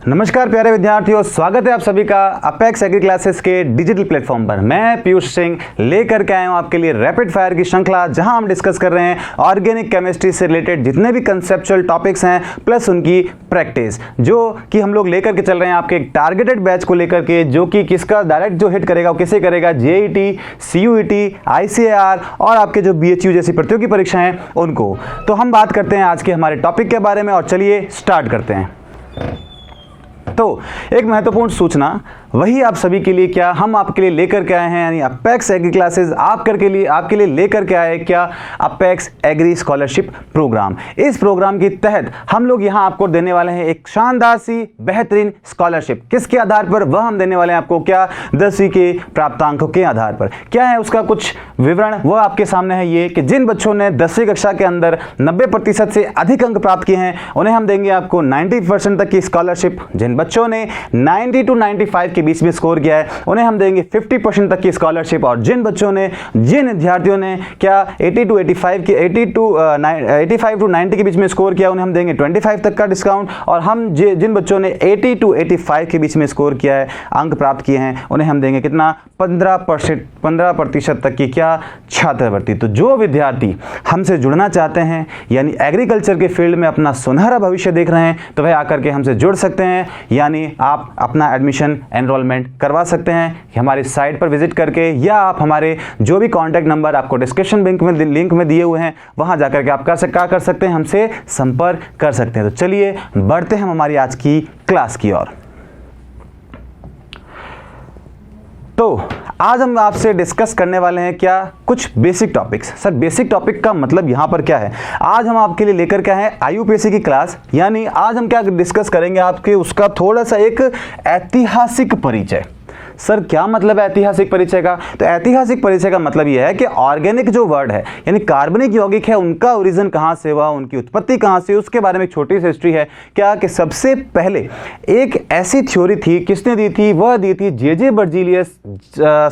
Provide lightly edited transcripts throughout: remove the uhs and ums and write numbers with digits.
नमस्कार प्यारे विद्यार्थियों, स्वागत है आप सभी का अपेक्स एग्री क्लासेस के डिजिटल प्लेटफॉर्म पर। मैं पीयूष सिंह लेकर के आया हूं आपके लिए रैपिड फायर की श्रृंखला, जहां हम डिस्कस कर रहे हैं ऑर्गेनिक केमिस्ट्री से रिलेटेड जितने भी कंसेप्चुअल टॉपिक्स हैं प्लस उनकी प्रैक्टिस, जो कि हम लोग लेकर के चल रहे हैं आपके एक टारगेटेड बैच को लेकर के, जो कि किसका डायरेक्ट जो हिट करेगा वो किसे करेगा, जेईटी, सीयूईटी, आईसीएआर और आपके जो बीएचयू जैसी प्रतियोगी परीक्षाएं हैं उनको। तो हम बात करते हैं आज के हमारे टॉपिक के बारे में और चलिए स्टार्ट करते हैं। तो एक महत्वपूर्ण सूचना वही आप सभी के लिए क्या हम आपके लिए लेकर के आए हैं, यानी अपेक्स एग्री क्लासेस आपके लिए लेकर के आए क्या, अपेक्स एग्री स्कॉलरशिप प्रोग्राम। इस प्रोग्राम के तहत हम लोग यहां आपको देने वाले हैं एक शानदार सी बेहतरीन स्कॉलरशिप। किसके आधार पर? वह हम देने वाले हैं आपको क्या, 10वीं के प्राप्तांकों के आधार पर। क्या है उसका कुछ विवरण, वह आपके सामने है ये कि जिन बच्चों ने 10वीं कक्षा के अंदर 90% से अधिक अंक प्राप्त किए हैं उन्हें हम देंगे आपको 90% तक की स्कॉलरशिप। जिन बच्चों ने 90 to 95 के बीच में स्कोर किया है उन्हें हम देंगे 50% तक की स्कॉलरशिप। और जिन विद्यार्थियों ने क्या 85 to 90 के बीच में स्कोर किया उन्हें हम देंगे 25 तक का डिस्काउंट। और हम जिन बच्चों ने 80 to 85 के बीच में स्कोर किया है, अंक प्राप्त किए हैं, उन्हें हम देंगे कितना, 15% तक की क्या, छात्रवृत्ति। तो जो विद्यार्थी हमसे जुड़ना चाहते हैं, यानी एग्रीकल्चर के फील्ड में अपना सुनहरा भविष्य देख रहे हैं, तो वह आकर के हमसे जुड़ सकते हैं, यानी आप अपना एडमिशन एनरोलमेंट करवा सकते हैं हमारी साइट पर विजिट करके, या आप हमारे जो भी कॉन्टैक्ट नंबर आपको डिस्क्रिप्शन लिंक में दिए हुए हैं वहां जाकर के आप क्या कर सकते हैं, हमसे संपर्क कर सकते हैं। तो चलिए बढ़ते हैं हमारी आज की क्लास की ओर। तो आज हम आपसे डिस्कस करने वाले हैं क्या, कुछ basic topics. Sir basic topic का मतलब यहां पर क्या है? आज हम आपके लिए लेकर के आए हैं आईयूपीएससी की क्लास, यानी आज हम क्या डिस्कस करेंगे आपके उसका थोड़ा सा एक ऐतिहासिक परिचय। सर क्या मतलब है ऐतिहासिक परिचय का? तो ऐतिहासिक परिचय का मतलब यह है कि ऑर्गेनिक जो वर्ड है यानी कार्बनिक यौगिक है, उनका ओरिजिन कहां से हुआ, उनकी उत्पत्ति कहां से, उसके बारे में एक छोटी सी हिस्ट्री है। क्या कि सबसे पहले एक ऐसी थ्योरी थी, किसने दी थी? वह दी थी जे बर्जीलियस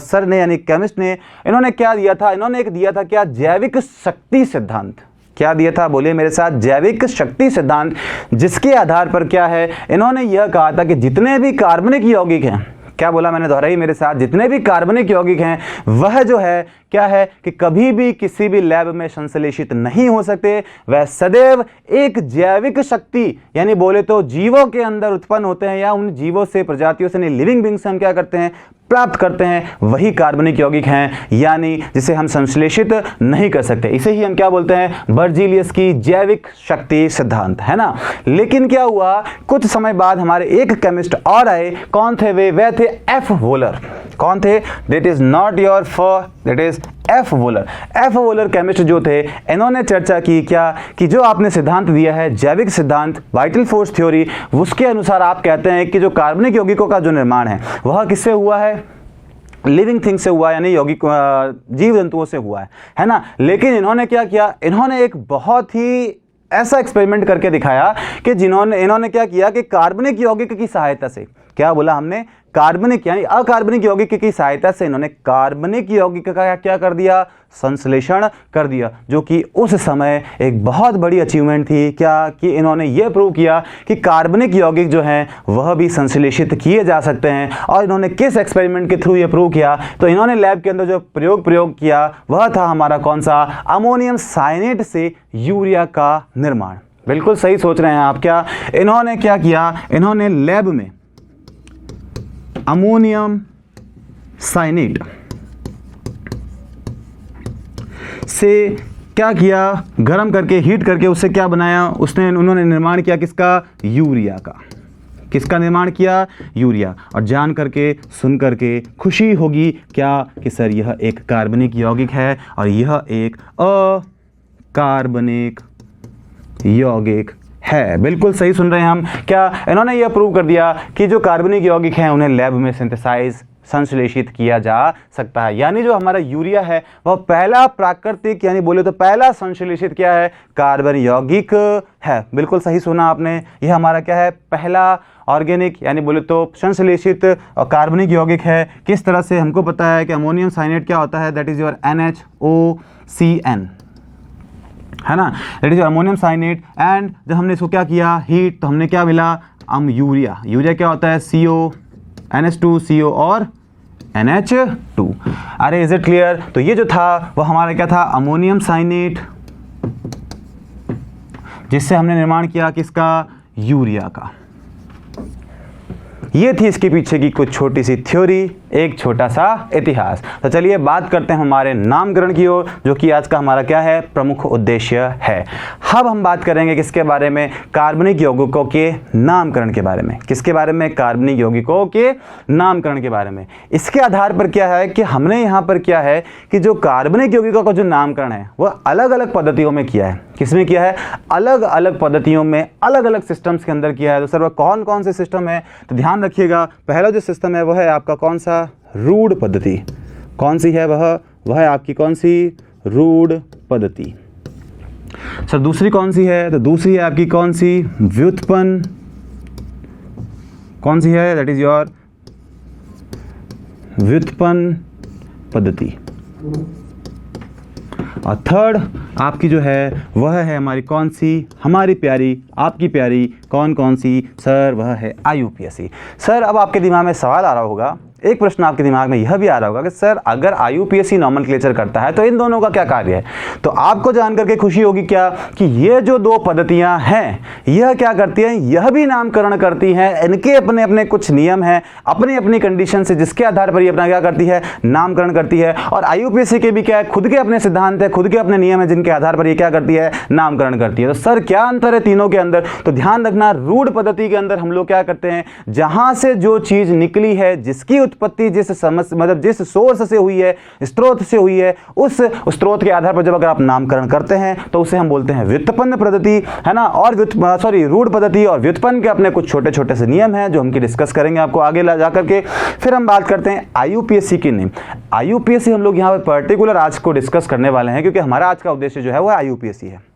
सर ने, यानी केमिस्ट ने। इन्होंने क्या दिया था? इन्होंने एक दिया था क्या, जैविक शक्ति सिद्धांत। क्या दिया था? बोलिए मेरे साथ, जैविक शक्ति सिद्धांत। जिसके आधार पर क्या है, इन्होंने यह कहा था कि जितने भी कार्बनिक यौगिक हैं, क्या बोला मैंने, दोहराई मेरे साथ, जितने भी कार्बनिक यौगिक हैं वह जो है क्या है कि कभी भी किसी भी लैब में संश्लेषित नहीं हो सकते। वह सदैव एक जैविक शक्ति यानी बोले तो जीवों के अंदर उत्पन्न होते हैं, या उन जीवों से, प्रजातियों से, लिविंग बींग से हम क्या करते हैं, प्राप्त करते हैं, वही कार्बनिक यौगिक हैं, यानी जिसे हम संश्लेषित नहीं कर सकते। इसे ही हम क्या बोलते हैं, बर्जीलियस की जैविक शक्ति सिद्धांत, है ना। लेकिन क्या हुआ, कुछ समय बाद हमारे एक केमिस्ट और आए। कौन थे वे थे एफ वोलर। कौन थे? That is not your for, that is F volar. F volar chemist जो थे, इन्होंने चर्चा की क्या, कि जो आपने सिद्धांत दिया है जैविक सिद्धांत, वाइटल फोर्स थ्योरी, उसके अनुसार आप कहते हैं कि जो कार्बनिक यौगिकों का जो निर्माण है वह किससे हुआ है, लिविंग थिंग से हुआ, यानी यौगिक जीव जंतुओं से हुआ है ना। लेकिन इन्होंने क्या किया, इन्होंने एक बहुत ही ऐसा एक्सपेरिमेंट करके दिखाया कि इन्होंने क्या किया कि कार्बनिक यौगिक की सहायता से, क्या बोला हमने, कार्बनिक यानी अकार्बनिक यौगिक की सहायता से इन्होंने कार्बनिक यौगिक का क्या कर दिया, संश्लेषण कर दिया, जो कि उस समय एक बहुत बड़ी अचीवमेंट थी। क्या कि इन्होंने यह प्रूव किया कि कार्बनिक यौगिक जो हैं वह भी संश्लेषित किए जा सकते हैं। और इन्होंने किस एक्सपेरिमेंट के थ्रू यह प्रूव किया? तो इन्होंने लैब के अंदर जो प्रयोग किया वह था हमारा कौन सा, अमोनियम साइनेट से यूरिया का निर्माण। बिल्कुल सही सोच रहे हैं आप। क्या इन्होंने क्या किया, इन्होंने लैब में अमोनियम साइनेट से क्या किया, गर्म करके, हीट करके उससे क्या बनाया, उन्होंने निर्माण किया किसका, यूरिया का। किसका निर्माण किया, यूरिया। और जान करके, सुन करके खुशी होगी क्या, कि सर यह एक कार्बनिक यौगिक है और यह एक अकार्बनिक यौगिक है। बिल्कुल सही सुन रहे हैं हम। क्या इन्होंने यह प्रूव कर दिया कि जो कार्बनिक यौगिक हैं उन्हें लैब में सिंथेसाइज, संश्लेषित किया जा सकता है। यानी जो हमारा यूरिया है वह पहला प्राकृतिक, यानी बोले तो पहला संश्लेषित क्या है, कार्बन यौगिक है। बिल्कुल सही सुना आपने। यह हमारा क्या है, पहला ऑर्गेनिक यानी बोले तो संश्लेषित कार्बनिक यौगिक है। किस तरह से? हमको पता है कि अमोनियम साइनेट क्या होता है, दैट इज योर NHOCN, है ना, that is ammonium cyanate. And जब हमने इसको क्या किया, हीट, तो हमने क्या मिला, यूरिया। यूरिया क्या होता है? CO NH2 CO और NH2। अरे इज इट क्लियर? तो ये जो था वो हमारा क्या था? अमोनियम साइनेट, जिससे हमने निर्माण किया किसका? यूरिया का। ये थी इसके पीछे की कुछ छोटी सी थ्योरी, एक छोटा सा इतिहास। तो चलिए बात करते हैं हमारे नामकरण की ओर, जो कि आज का हमारा क्या है? प्रमुख उद्देश्य है। अब हम बात करेंगे किसके बारे में? कार्बनिक यौगिकों के नामकरण के बारे में। किसके बारे में? कार्बनिक यौगिकों के नामकरण के बारे में। इसके आधार पर क्या है कि हमने यहाँ पर क्या है कि जो कार्बनिक यौगिकों का जो नामकरण है वो अलग अलग पद्धतियों में किया है। किसमें किया है? अलग अलग पद्धतियों में, अलग अलग सिस्टम्स के अंदर किया है। तो सर वह कौन कौन से सिस्टम है? तो ध्यान रखिएगा, पहला जो सिस्टम है वह है आपका कौन सा? रूढ़ पद्धति। कौन सी है वह है आपकी कौन सी? रूढ़ पद्धति। सर दूसरी कौन सी है? तो दूसरी है आपकी कौन सी? व्युत्पन्न। कौन सी है? दैट इज योर व्युत्पन्न पद्धति। और थर्ड आपकी जो है वह है हमारी कौन सी? हमारी प्यारी, आपकी प्यारी कौन कौन सी? सर वह है IUPAC। सर अब आपके दिमाग में सवाल आ रहा होगा, एक प्रश्न आपके दिमाग में यह भी आ रहा होगा कि सर अगर IUPAC नॉमेनक्लेचर करता है तो इन दोनों का क्या कार्य है? तो आपको जान करके खुशी होगी क्या कि ये जो दो पद्धतियां हैं यह क्या करती हैं? यह भी नामकरण करती हैं। इनके अपने अपने कुछ नियम हैं, अपनी अपनी कंडीशन से, जिसके आधार पर ये अपना क्या करती है? नामकरण करती है। और IUPAC के भी क्या है? खुद के अपने सिद्धांत है, खुद के अपने नियम है, जिनके आधार पर ये क्या करती है? नामकरण करती है। तो सर क्या अंतर है तीनों के अंदर? तो ध्यान रखना, रूढ़ पद्धति के अंदर हम लोग क्या करते हैं? जहां से जो चीज निकली है, जिसकी उत्पत्ति जिस मतलब जिस सोर्स से हुई है, स्रोत से हुई है, उस स्रोत के आधार पर जब अगर आप नामकरण करते हैं तो उसे हम बोलते हैं व्युत्पन्न पद्धति, है ना। और रूढ़ पद्धति और व्युत्पन्न के अपने कुछ छोटे छोटे से नियम हैं जो हम डिस्कस करेंगे आपको आगे ला जाकर के। फिर हम बात करते हैं IUPAC के नियम। IUPAC हम लोग यहाँ पर पर्टिकुलर आज को डिस्कस करने वाले हैं, क्योंकि हमारा आज का उद्देश्य जो है वो IUPAC है।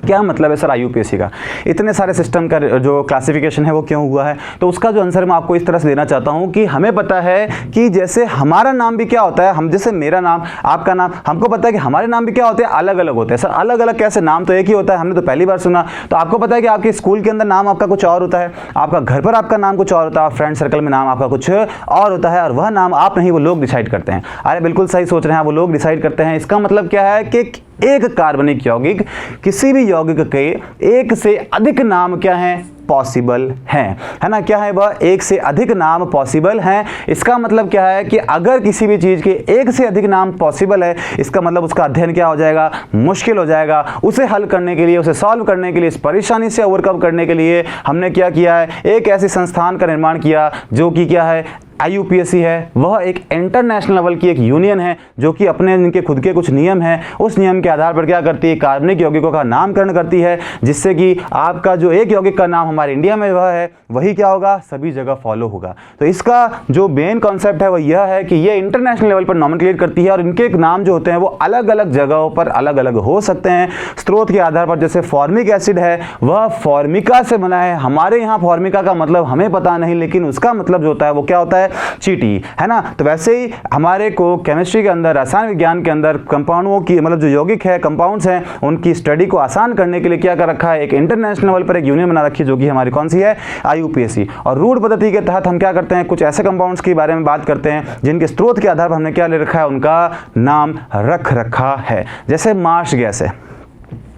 क्या मतलब है सर IUPAC का? इतने सारे सिस्टम का जो क्लासिफिकेशन है वो क्यों हुआ है? तो उसका जो आंसर मैं आपको इस तरह से देना चाहता हूं कि हमें पता है कि जैसे हमारा नाम भी क्या होता है, हम जैसे मेरा नाम, आपका नाम, हमको पता है कि हमारे नाम भी क्या होते हैं? अलग अलग होते हैं। सर अलग अलग कैसे? नाम तो एक ही होता है, हमने तो पहली बार सुना। तो आपको पता है कि आपके स्कूल के अंदर नाम आपका कुछ और होता है, आपका घर पर आपका नाम कुछ और होता है, फ्रेंड सर्कल में नाम आपका कुछ और होता है, और वह नाम आप नहीं, वो लोग डिसाइड करते हैं। अरे बिल्कुल सही सोच रहे हैं, वो लोग डिसाइड करते हैं। इसका मतलब क्या है कि एक कार्बनिक यौगिक, किसी भी यौगिक के एक से अधिक नाम क्या है? पॉसिबल हैं, है ना। क्या है वह? एक से अधिक नाम पॉसिबल हैं। इसका मतलब क्या है कि अगर किसी भी चीज के एक से अधिक नाम पॉसिबल है, इसका मतलब उसका अध्ययन क्या हो जाएगा? मुश्किल हो जाएगा। उसे हल करने के लिए, उसे सॉल्व करने के लिए, इस परेशानी से ओवरकम करने के लिए हमने क्या किया है? एक ऐसे संस्थान का निर्माण किया जो कि क्या है? IUPAC है। वह एक इंटरनेशनल लेवल की एक यूनियन है जो कि अपने इनके खुद के कुछ नियम हैं, उस नियम के आधार पर क्या करती है? कार्बनिक यौगिकों का नामकरण करती है, जिससे कि आपका जो एक यौगिक का नाम हमारे इंडिया में वह है, वही क्या होगा? सभी जगह फॉलो होगा। तो इसका जो मेन कॉन्सेप्ट है वह यह है कि ये इंटरनेशनल लेवल पर नॉमेनक्लेचर करती है, और इनके नाम जो होते हैं वो अलग अलग जगहों पर अलग अलग हो सकते हैं स्रोत के आधार पर। जैसे फॉर्मिक एसिड है, वह फॉर्मिका से बना है। हमारे यहाँ फॉर्मिका का मतलब हमें पता नहीं, लेकिन उसका मतलब जो होता है वो क्या होता है? चीटी, है ना। तो वैसे ही हमारे को केमिस्ट्री के अंदर, रसायन विज्ञान के अंदर कंपाउंडों की मतलब जो यौगिक है, कंपाउंड्स हैं, उनकी स्टडी को आसान करने के लिए क्या कर रखा है? एक इंटरनेशनल लेवल पर एक यूनियन बना रखी है जो कि हमारी कौन सी है? IUPAC। और रूढ़ पद्धति के तहत हम क्या करते हैं? कुछ ऐसे कंपाउंड्स के बारे में बात करते हैं जिनके स्रोत के आधार पर हमने क्या ले रखा है? उनका नाम रख रखा है। जैसे मार्श गैस है।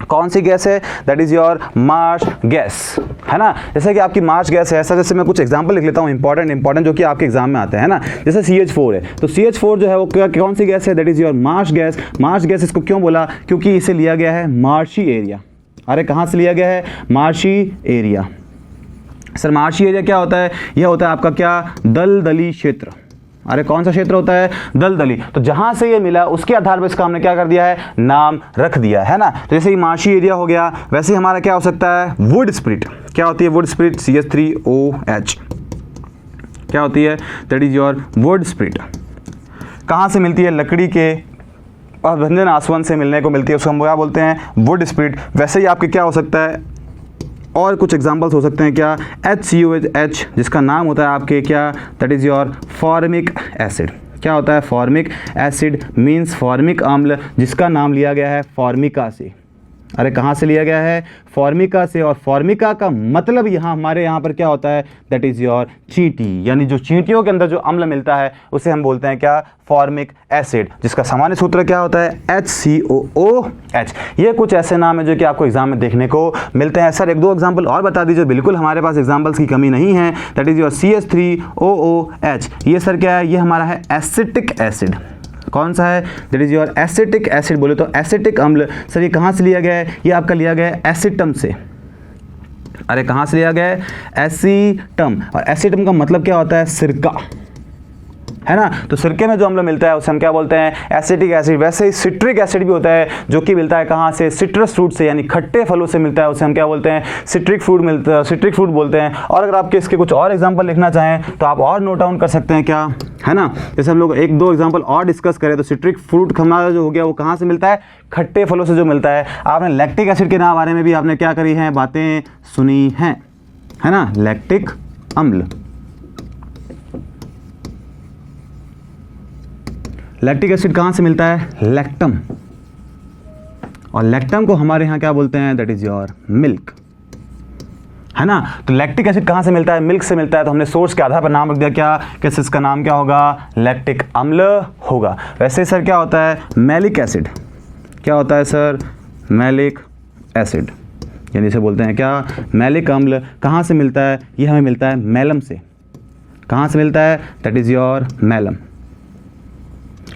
कौन सी गैस है? That is your Marsh gas, है ना। जैसे कि आपकी मार्श गैस है, ऐसा जैसे मैं कुछ एग्जांपल लिख लेता हूँ इंपॉर्टेंट जो कि आपके एग्जाम में आते हैं, ना। जैसे CH4 है, तो CH4 जो है वो कौन सी गैस है? That is your Marsh gas. Marsh gas इसको क्यों बोला? क्योंकि इसे लिया गया है मार्शी एरिया। अरे कहाँ से लिया गया है? Marshy area. Sir marshy area क्या होता है? यह होता है आपका क्या? दलदली क्षेत्र। अरे कौन सा क्षेत्र होता है? दलदली। तो जहां से ये मिला उसके आधार पर इसका हमने क्या कर दिया है? नाम रख दिया है ना। तो जैसे ही मार्शी एरिया हो गया, वैसे ही हमारा क्या हो सकता है? Would spirit. क्या होती है वुड स्प्रिट? CH3OH। क्या होती है? That is your would spirit. कहाँ से मिलती है? लकड़ी के अभ्यंजन आसवन से मिलने को मिलती है, उसको हम क्या बोलते हैं? Would spirit. वैसे ही आपके क्या हो सकता है? और कुछ एग्जांपल्स हो सकते हैं क्या? HCOH, जिसका नाम होता है आपके क्या? That is your formic acid. क्या होता है? फॉर्मिक एसिड मीन्स फॉर्मिक अम्ल, जिसका नाम लिया गया है फॉर्मिका से। अरे कहाँ से लिया गया है? फॉर्मिका से। और फॉर्मिका का मतलब यहाँ हमारे यहाँ पर क्या होता है? दैट इज योर चींटी, यानी जो चींटियों के अंदर जो अम्ल मिलता है उसे हम बोलते हैं क्या? फॉर्मिक एसिड, जिसका सामान्य सूत्र क्या होता है? HCOOH। ये कुछ ऐसे नाम है जो कि आपको एग्जाम में देखने को मिलते हैं। सर एक दो एग्जाम्पल और बता दीजिए। बिल्कुल हमारे पास एग्जाम्पल्स की कमी नहीं है। That is your CH3OOH। ये सर क्या है? ये हमारा है एसिटिक एसिड। कौन सा है? That is your acetic acid. बोले तो एसिटिक अम्ल। सर ये कहाँ से लिया गया है? ये आपका लिया गया है एसिटम से। अरे कहाँ से लिया गया है? एसिटम। और एसिटम का मतलब क्या होता है? सिरका, है ना। तो सिरके में जो अम्ल मिलता है उसे हम क्या बोलते हैं? Acetic acid. वैसे ही सिट्रिक एसिड भी होता है जो कि मिलता है कहाँ से? सिट्रस फ्रूट से, यानी खट्टे फलों से मिलता है, उसे हम क्या बोलते हैं? सिट्रिक फ्रूट बोलते हैं। और अगर आपके इसके कुछ और एग्जांपल लिखना चाहें तो आप और नोट डाउन कर सकते हैं क्या, है ना। जैसे हम लोग एक दो एग्जाम्पल और डिस्कस करें तो सिट्रिक फ्रूट हमारा जो हो गया वो कहाँ से मिलता है? खट्टे फलों से जो मिलता है। आपने लैक्टिक एसिड के नाम बारे में भी आपने क्या करी है? बातें सुनी हैं, है ना। लैक्टिक अम्ल, लैक्टिक एसिड कहाँ से मिलता है? लैक्टम। और लैक्टम को हमारे यहाँ क्या बोलते हैं? दैट इज योर मिल्क, है ना। तो लैक्टिक एसिड कहाँ से मिलता है? मिल्क से मिलता है। तो हमने सोर्स के आधार पर नाम रख दिया क्या? कैसे इसका नाम क्या होगा? लैक्टिक अम्ल होगा। वैसे सर क्या होता है? Malic acid. क्या होता है सर? मैलिक एसिड, यानी इसे बोलते हैं क्या? मैलिक अम्ल। कहाँ से मिलता है? ये हमें मिलता है मैलम से। कहाँ से मिलता है? दैट इज योर मैलम,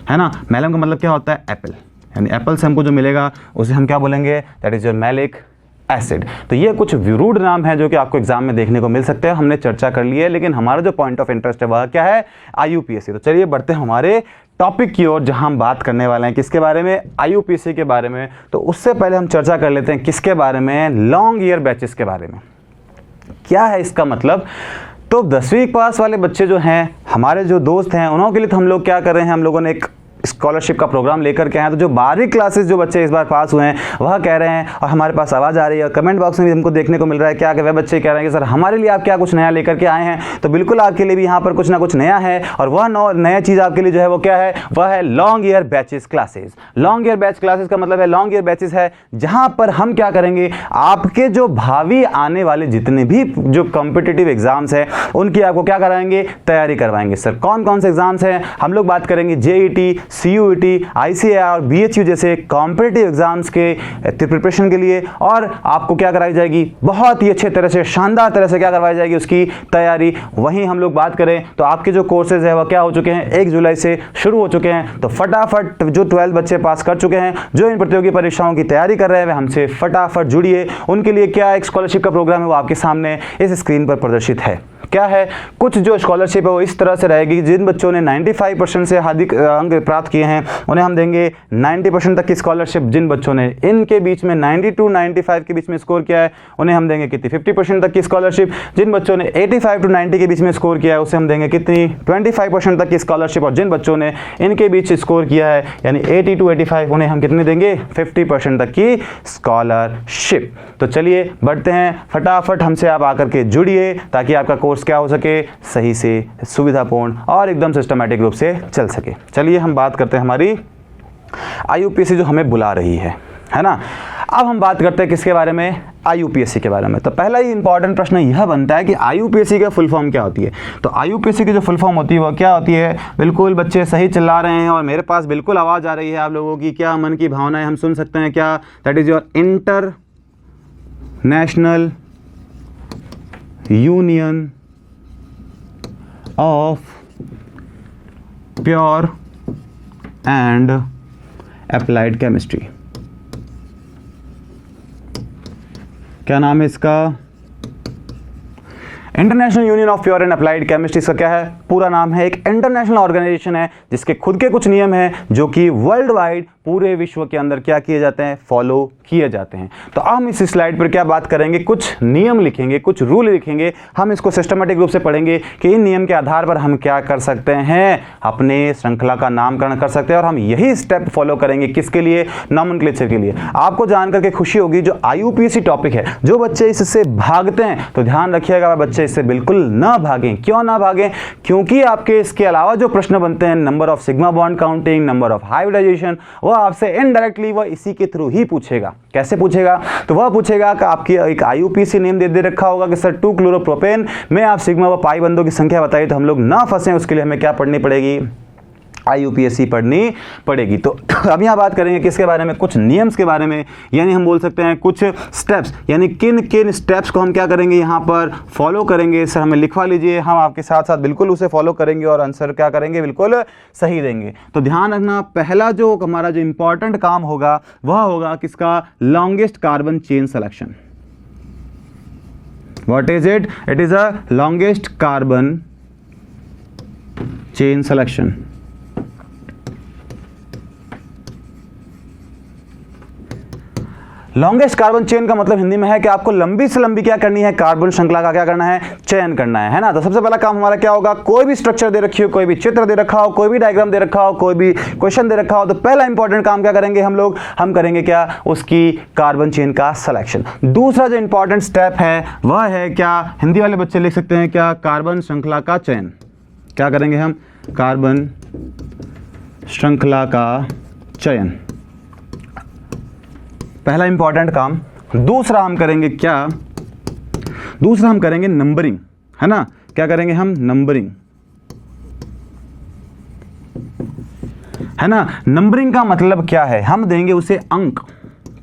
है ना। मैलम का मतलब क्या होता है? एप्पल, यानी एप्पल से हमको जो मिलेगा उसे हम क्या बोलेंगे? That is your malic acid. तो ये कुछ विरूढ़ नाम है जो कि आपको एग्जाम में देखने को मिल सकते हैं। हमने चर्चा कर ली है, लेकिन हमारा जो पॉइंट ऑफ इंटरेस्ट है वह क्या है? IUPAC। तो चलिए बढ़ते हैं हमारे टॉपिक की ओर, जहां हम बात करने वाले हैं किसके बारे में? IUPAC के बारे में। तो उससे पहले हम चर्चा कर लेते हैं किसके बारे में? लॉन्ग ईयर बैचेस के बारे में। क्या है इसका मतलब? तो 10वीं पास वाले बच्चे जो हैं, हमारे जो दोस्त हैं, उन्होंने के लिए तो हम लोग क्या कर रहे हैं? हम लोगों ने एक स्कॉलरशिप का प्रोग्राम लेकर के आए। तो जो 12वीं क्लासेस जो बच्चे इस बार पास हुए हैं वह कह रहे हैं, और हमारे पास आवाज़ आ रही है और कमेंट बॉक्स में भी हमको देखने को मिल रहा है क्या, कि वह बच्चे कह रहे हैं कि सर हमारे लिए आप क्या कुछ नया लेकर के आए हैं। तो बिल्कुल आपके लिए भी यहाँ पर कुछ ना कुछ नया है, और वह नया चीज़ आपके लिए जो है वो क्या है? वह है long year batches classes. Long year batch classes का मतलब है, लॉन्ग ईयर बैचेस है जहाँ पर हम क्या करेंगे? आपके जो भावी आने वाले जितने भी जो कॉम्पिटिटिव एग्जाम्स हैं उनकी आपको क्या कराएंगे? तैयारी करवाएंगे। सर कौन कौन से एग्जाम्स हैं? हम लोग बात करेंगे JET, CUET, ICAR और BHU जैसे कॉम्पिटिटिव एग्जाम्स के प्रिपरेशन के लिए। और आपको क्या कराई जाएगी? बहुत ही अच्छे तरह से, शानदार तरह से क्या करवाई जाएगी? उसकी तैयारी। वहीं हम लोग बात करें तो आपके जो कोर्सेज है वह क्या हो चुके हैं? 1 जुलाई से शुरू हो चुके हैं। तो फटाफट जो 12 बच्चे पास कर चुके हैं, जो इन प्रतियोगी परीक्षाओं की तैयारी कर रहे हैं, वे हमसे फटाफट जुड़िए। उनके लिए क्या एक स्कॉलरशिप का प्रोग्राम है वो आपके सामने इस स्क्रीन पर प्रदर्शित है। क्या है? कुछ जो स्कॉलरशिप है वो इस तरह से रहेगी, जिन बच्चों ने 95% से अधिक अंक प्राप्त किए हैं उन्हें हम देंगे 90% तक की स्कॉलरशिप। जिन बच्चों ने इनके बीच में 92-95 के बीच में स्कोर किया है उन्हें हम देंगे कितनी? 50% तक की स्कॉलरशिप। जिन बच्चों ने 85-90 के बीच में स्कोर किया है उसे हम देंगे कितनी? 25% तक की स्कॉलरशिप। और जिन बच्चों ने इनके बीच स्कोर किया है यानी 80-85 उन्हें हम कितने देंगे? 50% तक की स्कॉलरशिप। तो चलिए बढ़ते हैं, फटाफट हमसे आप आकर के जुड़िए ताकि आपका कोर्स क्या हो सके? सही से, सुविधापूर्ण और एकदम सिस्टमैटिक रूप से चल सके। चलिए हम बात करते हैं हमारी IUPAC जो हमें बुला रही है ना। अब हम बात करते हैं किसके बारे में? IUPAC के बारे में। तो पहला ही इंपॉर्टेंट प्रश्न यह बनता है कि IUPAC का फुल फॉर्म क्या होती है? तो IUPAC की जो फुल फॉर्म होती है वह क्या होती है? बिल्कुल बच्चे सही चिल्ला रहे हैं और मेरे पास बिल्कुल आवाज़ आ रही है आप लोगों की। क्या मन की भावनाएं हम सुन सकते हैं क्या? That is your international union of pure and applied chemistry. क्या नाम है इसका? International union of pure and applied chemistry. का क्या है? पूरा नाम है। एक इंटरनेशनल ऑर्गेनाइजेशन है जिसके खुद के कुछ नियम हैं जो कि वर्ल्ड वाइड पूरे विश्व के अंदर क्या किए जाते हैं? फॉलो किए जाते हैं। तो हम इस स्लाइड पर क्या बात करेंगे? कुछ नियम लिखेंगे, कुछ रूल लिखेंगे। हम इसको सिस्टमेटिक रूप से पढ़ेंगे कि इन नियम के आधार पर हम क्या कर सकते हैं? अपने श्रृंखला का नामकरण कर सकते हैं। और हम यही स्टेप फॉलो करेंगे किसके लिए? नॉमेनक्लेचर के लिए। आपको जानकर के खुशी होगी, जो IUPAC टॉपिक है, जो बच्चे इससे भागते हैं तो ध्यान रखिएगा बच्चे इससे बिल्कुल ना भागें। क्यों ना भागें? क्योंकि आपके इसके अलावा जो प्रश्न बनते हैं, number of sigma bond counting, number of hybridisation, वो आपसे इनडायरेक्टली वह इसी के थ्रू ही पूछेगा। कैसे पूछेगा? तो वह पूछेगा कि आपकी एक IUPAC नेम दे रखा होगा कि सर 2 क्लोरोप्रोपेन में आप सिग्मा व पाई बंधों की संख्या बताइए, तो हम लोग ना फंसे उसके लिए हमें क्या पढ़नी पड़ेगी? IUPAC पढ़नी पड़ेगी। तो अब यहाँ बात करेंगे किसके बारे में? कुछ नियम्स के बारे में, यानी हम बोल सकते हैं कुछ स्टेप्स, यानी किन किन स्टेप्स को हम क्या करेंगे यहाँ पर फॉलो करेंगे। सर हमें लिखवा लीजिए, हम आपके साथ साथ बिल्कुल उसे फॉलो करेंगे और आंसर क्या करेंगे? बिल्कुल सही देंगे। तो ध्यान रखना, पहला जो हमारा जो इंपॉर्टेंट काम होगा वह होगा किसका? Longest carbon chain selection. What is it? It is a longest carbon chain selection. Longest carbon chain का मतलब हिंदी में है कि आपको लंबी से लंबी क्या करनी है? कार्बन श्रृंखला का क्या करना है? चयन करना है ना। तो सबसे पहला काम हमारा क्या होगा? कोई भी स्ट्रक्चर दे रखी हो, कोई भी चित्र दे रखा हो, कोई भी डायग्राम दे रखा हो, कोई भी क्वेश्चन दे रखा हो, तो पहला इंपॉर्टेंट काम क्या करेंगे हम लोग? हम करेंगे क्या? उसकी कार्बन चेन का सिलेक्शन। दूसरा जो इंपॉर्टेंट स्टेप है वह है क्या? हिंदी वाले बच्चे लिख सकते हैं क्या? कार्बन श्रृंखला का चयन। क्या करेंगे हम? कार्बन श्रृंखला का चयन, पहला इंपॉर्टेंट काम। दूसरा हम करेंगे क्या? दूसरा हम करेंगे नंबरिंग, है ना। क्या करेंगे हम? नंबरिंग, है ना। नंबरिंग का मतलब क्या है? हम देंगे उसे अंक।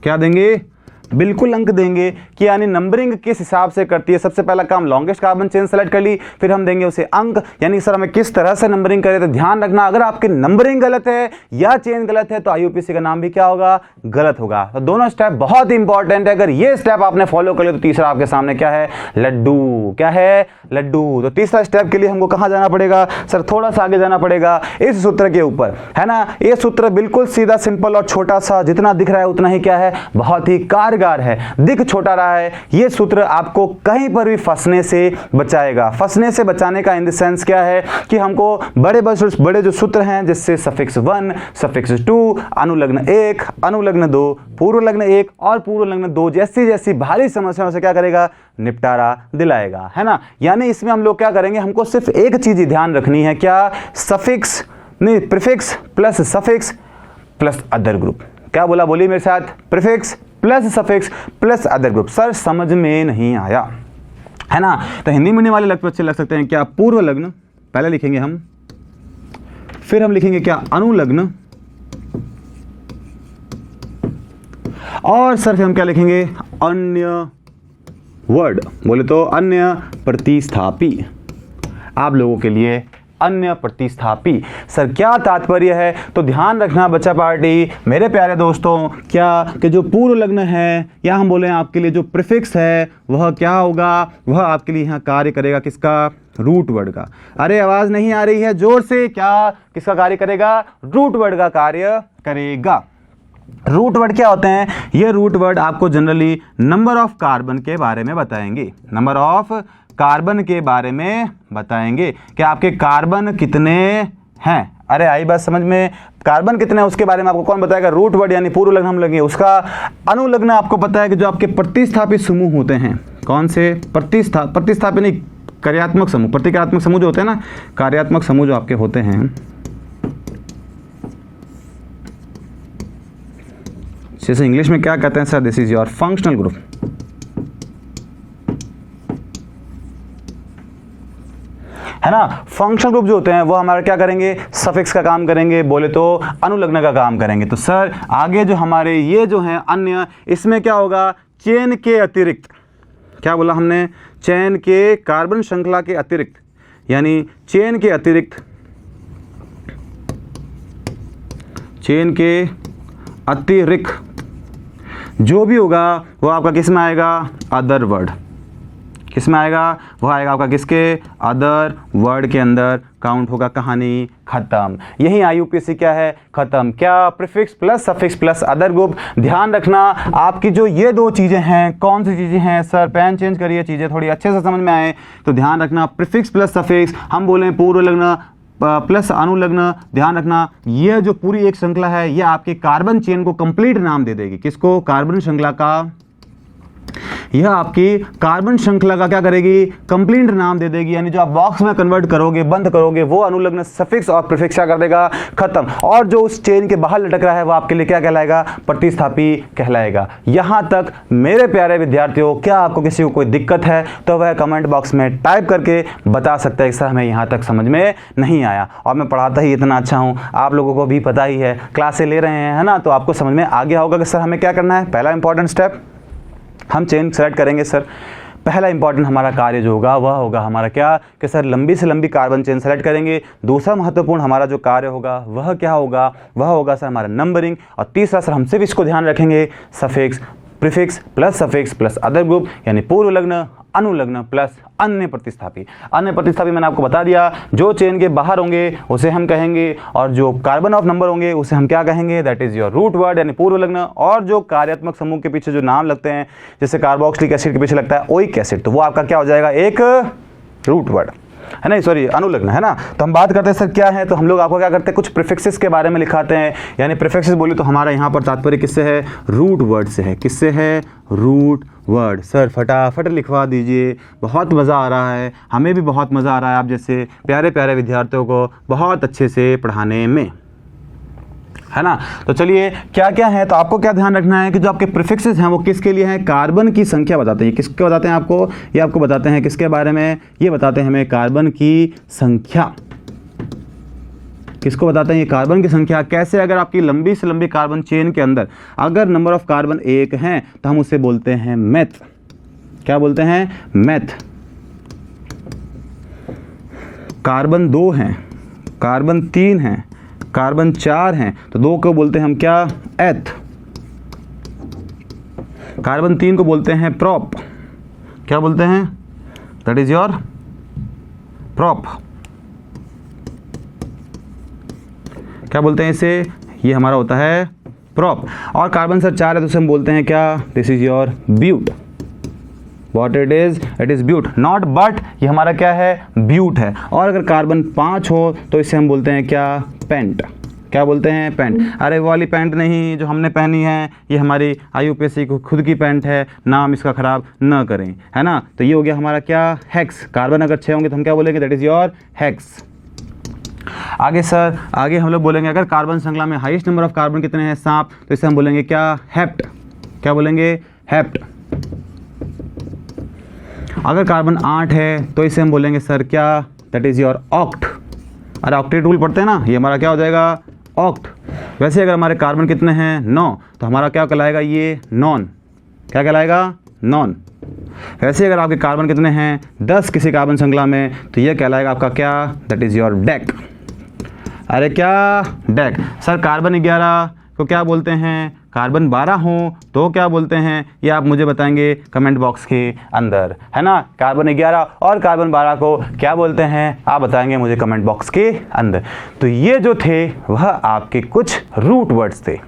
क्या देंगे? बिल्कुल अंक देंगे कि यानी नंबरिंग किस हिसाब से करती है। सबसे पहला काम लॉन्गेस्ट कार्बन चेन सेलेक्ट कर ली, फिर हम देंगे उसे अंक, यानी सर हमें किस तरह से नंबरिंग करें। तो ध्यान रखना, अगर आपकी नंबरिंग गलत है या चेन गलत है तो IUPAC का नाम भी क्या होगा? गलत होगा। तो दोनों स्टेप बहुत इंपॉर्टेंट है। अगर ये स्टेप आपने फॉलो कर लिया तो तीसरा आपके सामने क्या है? लड्डू। क्या है? लड्डू। तो तीसरा स्टेप के लिए हमको कहां जाना पड़ेगा? सर थोड़ा सा आगे जाना पड़ेगा, इस सूत्र के ऊपर, है ना। ये सूत्र बिल्कुल सीधा, सिंपल और छोटा सा, जितना दिख रहा है उतना ही क्या है? बहुत ही कारगर है। दिख छोटा रहा है, ये सूत्र आपको कहीं पर भी फंसने से बचाएगा। फंसने से बचाने का इन द सेंस क्या है कि हमको बड़े जो सूत्र हैं, जिससे सफिक्स 1, सफिक्स 2, अनुलग्न 1, अनुलग्न 2, पूर्व लग्न 1 और पूर्व लग्न 2 जैसी भारी समस्याओं से क्या करेगा? निपटारा दिलाएगा, है ना। यानी इसमें हम लोग क्या करेंगे? हमको सिर्फ एक चीज ही ध्यान रखनी है, क्या? सफिक्स नहीं, prefix plus suffix plus other group. क्या बोला? बोलिए मेरे साथ। Prefix plus suffix plus other group. Sir समझ में नहीं आया, है ना। तो हिंदी मीडियम वाले बच्चे लग सकते हैं क्या? पूर्व लग्न पहले लिखेंगे हम, फिर हम लिखेंगे क्या? अनुलग्न, और सर फिर हम क्या लिखेंगे? अन्य वर्ड। बोले तो अन्य प्रतिस्थापी। आप लोगों के लिए अन्य प्रतिस्थापी। सर क्या तात्पर्य है? तो ध्यान रखना बच्चा पार्टी, मेरे प्यारे दोस्तों, क्या कि जो पूर्व लग्न है या हम बोले आपके लिए जो प्रीफिक्स है वह क्या होगा? वह आपके लिए यहाँ कार्य करेगा किसका? रूट वर्ड का। अरे आवाज नहीं आ रही है, जोर से। क्या किसका कार्य करेगा? रूट वर्ड का कार्य करेगा। रूट वर्ड क्या होते हैं? ये रूट वर्ड आपको जनरली नंबर ऑफ कार्बन के बारे में बताएंगे। नंबर ऑफ कार्बन के बारे में बताएंगे कि आपके कार्बन कितने हैं। अरे आई बात समझ में? कार्बन कितने हैं उसके बारे में आपको कौन बताएगा? रूट वर्ड यानी पूर्व लग्न हम लेंगे उसका। अनुलग्न आपको पता है कि जो आपके प्रतिस्थापित समूह होते हैं, कौन से? प्रतिस्थापित नहीं, कार्यात्मक समूह। प्रतिक्रियात्मक समूह जो होते हैं ना, कार्यात्मक समूह जो आपके होते हैं, जैसे इंग्लिश में क्या कहते हैं sir? This is your functional group, है ना। फंक्शनल ग्रुप जो होते हैं वो हमारा क्या करेंगे? सफिक्स का काम करेंगे, बोले तो अनुलग्न का काम करेंगे। तो सर आगे जो हमारे ये जो हैं अन्य, इसमें क्या होगा? चेन के अतिरिक्त। क्या बोला हमने? चेन के, कार्बन श्रृंखला के अतिरिक्त, यानी चेन के अतिरिक्त, चेन के अतिरिक्त जो भी होगा वो आपका किस में आएगा? Other word. किस में आएगा? वो आएगा आपका किसके? अदर वर्ड के अंदर काउंट होगा। कहानी खत्म। यही IUPAC क्या है? खत्म। क्या? Prefix plus suffix plus other group. ध्यान रखना, आपकी जो ये दो चीजें हैं, कौन सी चीजें हैं? सर पेन चेंज करिए, चीजें थोड़ी अच्छे से समझ में आए। तो ध्यान रखना, प्रीफिक्स प्लस सफिक्स, हम बोले पूर्व लग्न प्लस अनुलग्न। ध्यान रखना, ये जो पूरी एक श्रृंखला है ये आपके कार्बन चेन को कंप्लीट नाम दे देगी। किसको? कार्बन श्रृंखला का यह आपकी कार्बन श्रृंखला का क्या करेगी, कंप्लीट नाम दे देगी, यानी जो आप बॉक्स में कन्वर्ट करोगे, बंद करोगे, वो अनुलग्न सफिक्स और प्रीफिक्स क्या कर देगा, खत्म। और जो उस चेन के बाहर लटक रहा है वो आपके लिए क्या कहलाएगा, प्रतिस्थापी कहलाएगा। यहां तक मेरे प्यारे विद्यार्थियों, क्या आपको किसी को कोई दिक्कत है तो वह कमेंट बॉक्स में टाइप करके बता सकता है कि सर हमें यहां तक समझ में नहीं आया। और मैं पढ़ाता ही इतना अच्छा हूं, आप लोगों को भी पता ही है, क्लासें ले रहे हैं, है ना, तो आपको समझ में आ गया होगा कि सर हमें क्या करना है। पहला इंपॉर्टेंट स्टेप, हम चेन सेलेक्ट करेंगे सर। पहला इंपॉर्टेंट हमारा कार्य जो होगा वह होगा हमारा क्या, कि सर लंबी से लंबी कार्बन चेन सेलेक्ट करेंगे। दूसरा महत्वपूर्ण हमारा जो कार्य होगा वह क्या होगा, वह होगा सर हमारा नंबरिंग। और तीसरा सर हम सिर्फ इसको ध्यान रखेंगे, suffix prefix plus suffix plus other group, यानी पूर्व लग्न, अनुलग्न प्लस अन्य प्रतिस्थापी। अन्य प्रतिस्थापी मैंने आपको बता दिया, जो चेन के बाहर होंगे उसे हम कहेंगे, और जो कार्बन ऑफ नंबर होंगे उसे हम क्या कहेंगे, that is your root word, यानी पूर्व लग्न। और जो कार्यात्मक समूह के पीछे जो नाम लगते हैं, जैसे कार्बोक्सिलिक एसिड के पीछे लगता है ओइक एसिड, तो वो आपका क्या हो जाएगा, एक रूट वर्ड, है ना, सॉरी अनुलग्न, है ना। तो हम बात करते हैं सर क्या है, तो हम लोग आपको क्या करते हैं, कुछ प्रीफिक्सेस के बारे में लिखाते हैं। यानी प्रीफिक्सेस बोली तो हमारा यहाँ पर तात्पर्य किससे है, रूट वर्ड से है। किससे है, रूट वर्ड। सर फटाफट लिखवा दीजिए, बहुत मज़ा आ रहा है, हमें भी बहुत मज़ा आ रहा है आप जैसे प्यारे प्यारे विद्यार्थियों को बहुत अच्छे से पढ़ाने में, है ना। तो चलिए क्या क्या है, तो आपको क्या ध्यान रखना है कि जो आपके प्रीफिक्सेस हैं वो किसके लिए हैं, कार्बन की संख्या बताते हैं। किसके बताते हैं आपको, ये आपको बताते हैं किसके बारे में, ये बताते हैं हमें कार्बन की संख्या। किसको बताते हैं, ये कार्बन की संख्या। कैसे, अगर आपकी लंबी से लंबी कार्बन चेन के अंदर अगर नंबर ऑफ कार्बन 1 हैं तो हम उसे बोलते हैं मेथ। क्या बोलते हैं, मेथ। कार्बन 2 हैं, कार्बन 3 हैं, कार्बन 4 हैं, तो 2 को बोलते हैं हम क्या, एथ। कार्बन 3 को बोलते हैं प्रॉप। क्या बोलते हैं, दैट इज योर प्रॉप। क्या बोलते हैं इसे, ये हमारा होता है प्रॉप। और कार्बन सर 4 है तो उसे हम बोलते हैं क्या, this is your butte. What it is butte, not but, ये हमारा क्या है, ब्यूट है। और अगर कार्बन 5 हो तो इसे हम बोलते हैं क्या, पेंट। क्या बोलते हैं, पेंट। अरे वो वाली पेंट नहीं जो हमने पहनी है, ये हमारी IUPAC को खुद की पेंट है, नाम इसका खराब न करें, है ना। तो ये हो गया हमारा क्या, हेक्स। कार्बन अगर 6 होंगे तो हम क्या बोलेंगे, दैट इज योर हेक्स। आगे सर, आगे हम लोग बोलेंगे अगर कार्बन श्रृंखला में हाईएस्ट नंबर ऑफ कार्बन कितने हैं, 7, तो इसे हम बोलेंगे क्या, हेप्ट। क्या बोलेंगे, हेप्ट। अगर कार्बन 8 है तो इसे हम बोलेंगे सर क्या, दैट इज योर ऑक्ट। अरे ऑक्टेट रूल पढ़ते हैं ना, ये हमारा क्या हो जाएगा, ऑक्ट। वैसे अगर हमारे कार्बन कितने हैं, 9, तो हमारा क्या कहलाएगा, ये नॉन। क्या कहलाएगा, नॉन। वैसे अगर आपके कार्बन कितने हैं, 10 किसी कार्बन श्रृंखला में, तो ये कहलाएगा आपका क्या, दैट इज योर डेक। अरे क्या, डेक। सर कार्बन 11 को क्या बोलते हैं, कार्बन 12 हो तो क्या बोलते हैं, ये आप मुझे बताएंगे कमेंट बॉक्स के अंदर, है ना। कार्बन 11 और कार्बन 12 को क्या बोलते हैं, आप बताएंगे मुझे कमेंट बॉक्स के अंदर। तो ये जो थे वह आपके कुछ रूट वर्ड्स थे।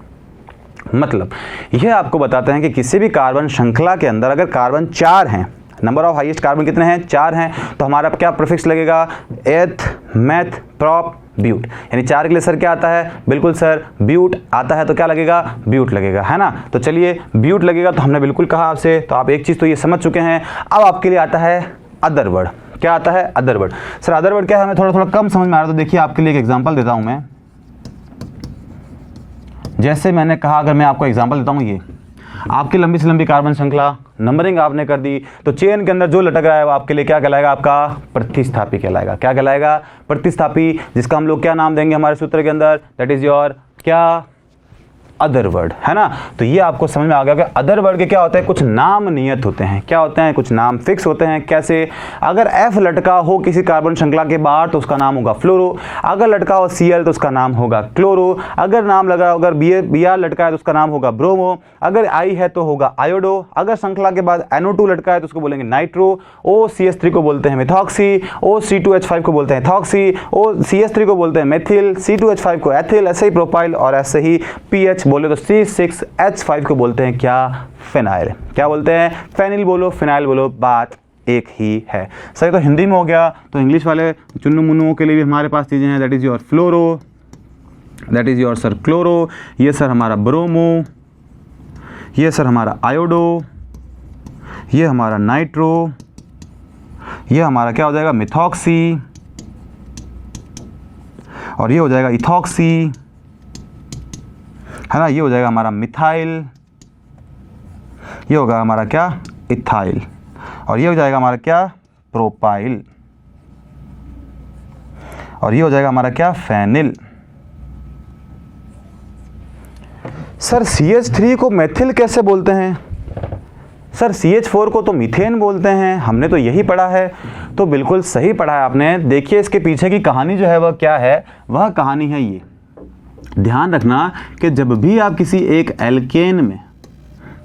मतलब यह आपको बताते हैं कि किसी भी कार्बन श्रृंखला के अंदर अगर कार्बन 4 हैं, नंबर ऑफ हाईएस्ट कार्बन कितने हैं, 4 हैं, तो हमारा क्या प्रीफिक्स लगेगा, एथ, मेथ, प्रॉप, ब्यूट। यानी 4 के लिए सर क्या आता है, बिल्कुल सर ब्यूट आता है, तो क्या लगेगा, ब्यूट लगेगा, है ना। तो चलिए ब्यूट लगेगा तो हमने बिल्कुल कहा आपसे, तो आप एक चीज़ तो ये समझ चुके हैं। अब आपके लिए आता है अदर वर्ड। क्या आता है, other word. Sir other word क्या है, हमें थोड़ा थोड़ा कम समझ में आ रहा है, तो देखिए आपके लिए एक एग्जाम्पल देता हूँ मैं। जैसे मैंने कहा, अगर मैं आपको एग्जाम्पल देता हूँ, ये आपकी लंबी से लंबी कार्बन श्रृंखला, नंबरिंग आपने कर दी, तो चेन के अंदर जो लटक रहा है वो आपके लिए क्या कहलाएगा, आपका प्रतिस्थापी कहलाएगा। क्या कहलाएगा, प्रतिस्थापी, जिसका हम लोग क्या नाम देंगे हमारे सूत्र के अंदर, दैट इज योर क्या, अदर वर्ड, है ना। तो ये आपको समझ में आ गया कि अदर वर्ड के क्या होते हैं, कुछ नाम नियत होते हैं। क्या होते हैं, कुछ नाम फिक्स होते हैं। कैसे, अगर F लटका हो किसी कार्बन श्रृंखला के बाहर तो उसका नाम होगा फ्लोरो। अगर लटका हो Cl तो उसका नाम होगा क्लोरो। अगर नाम लगा, अगर Br लटका है तो उसका नाम होगा ब्रोमो। अगर I है तो होगा आयोडो। अगर श्रृंखला के बाद NO2 लटका है तो उसको बोलेंगे नाइट्रो। OCH3 को बोलते हैं मिथॉक्सी। OC2H5 को बोलते हैं थॉक्सी। OCH3 को बोलते हैं मेथिल। C2H5 को एथिल। ऐसे ही प्रोपाइल और ऐसे ही पीएच बोले तो C6H5 को बोलते हैं क्या, फिनाइल। क्या बोलते हैं, फेनिल बोलो, फिनाइल बोलो, बात एक ही है। सर तो हिंदी में हो गया, तो इंग्लिश वाले चुन्नू मुन्नुओं के लिए भी हमारे पास चीज़ें हैं। That is your fluoro, that is your sir chloro, ये सर हमारा ब्रोमो, ये सर हमारा आयोडो, ये हमारा नाइट्रो, ये हमारा क्या हो जाएगा मिथॉक्सी, और ये हो जाएगा इथॉक्सी, है ना, ये हो जाएगा हमारा मिथाइल, ये होगा हमारा क्या इथाइल, और ये हो जाएगा हमारा क्या प्रोपाइल, और ये हो जाएगा हमारा क्या फेनिल। सर CH3 को मेथिल कैसे बोलते हैं? सर CH4 को तो मीथेन बोलते हैं, हमने तो यही पढ़ा है। तो बिल्कुल सही पढ़ा है आपने। देखिए इसके पीछे की कहानी जो है वह क्या है, वह कहानी है ये। ध्यान रखना कि जब भी आप किसी एक एल्केन में,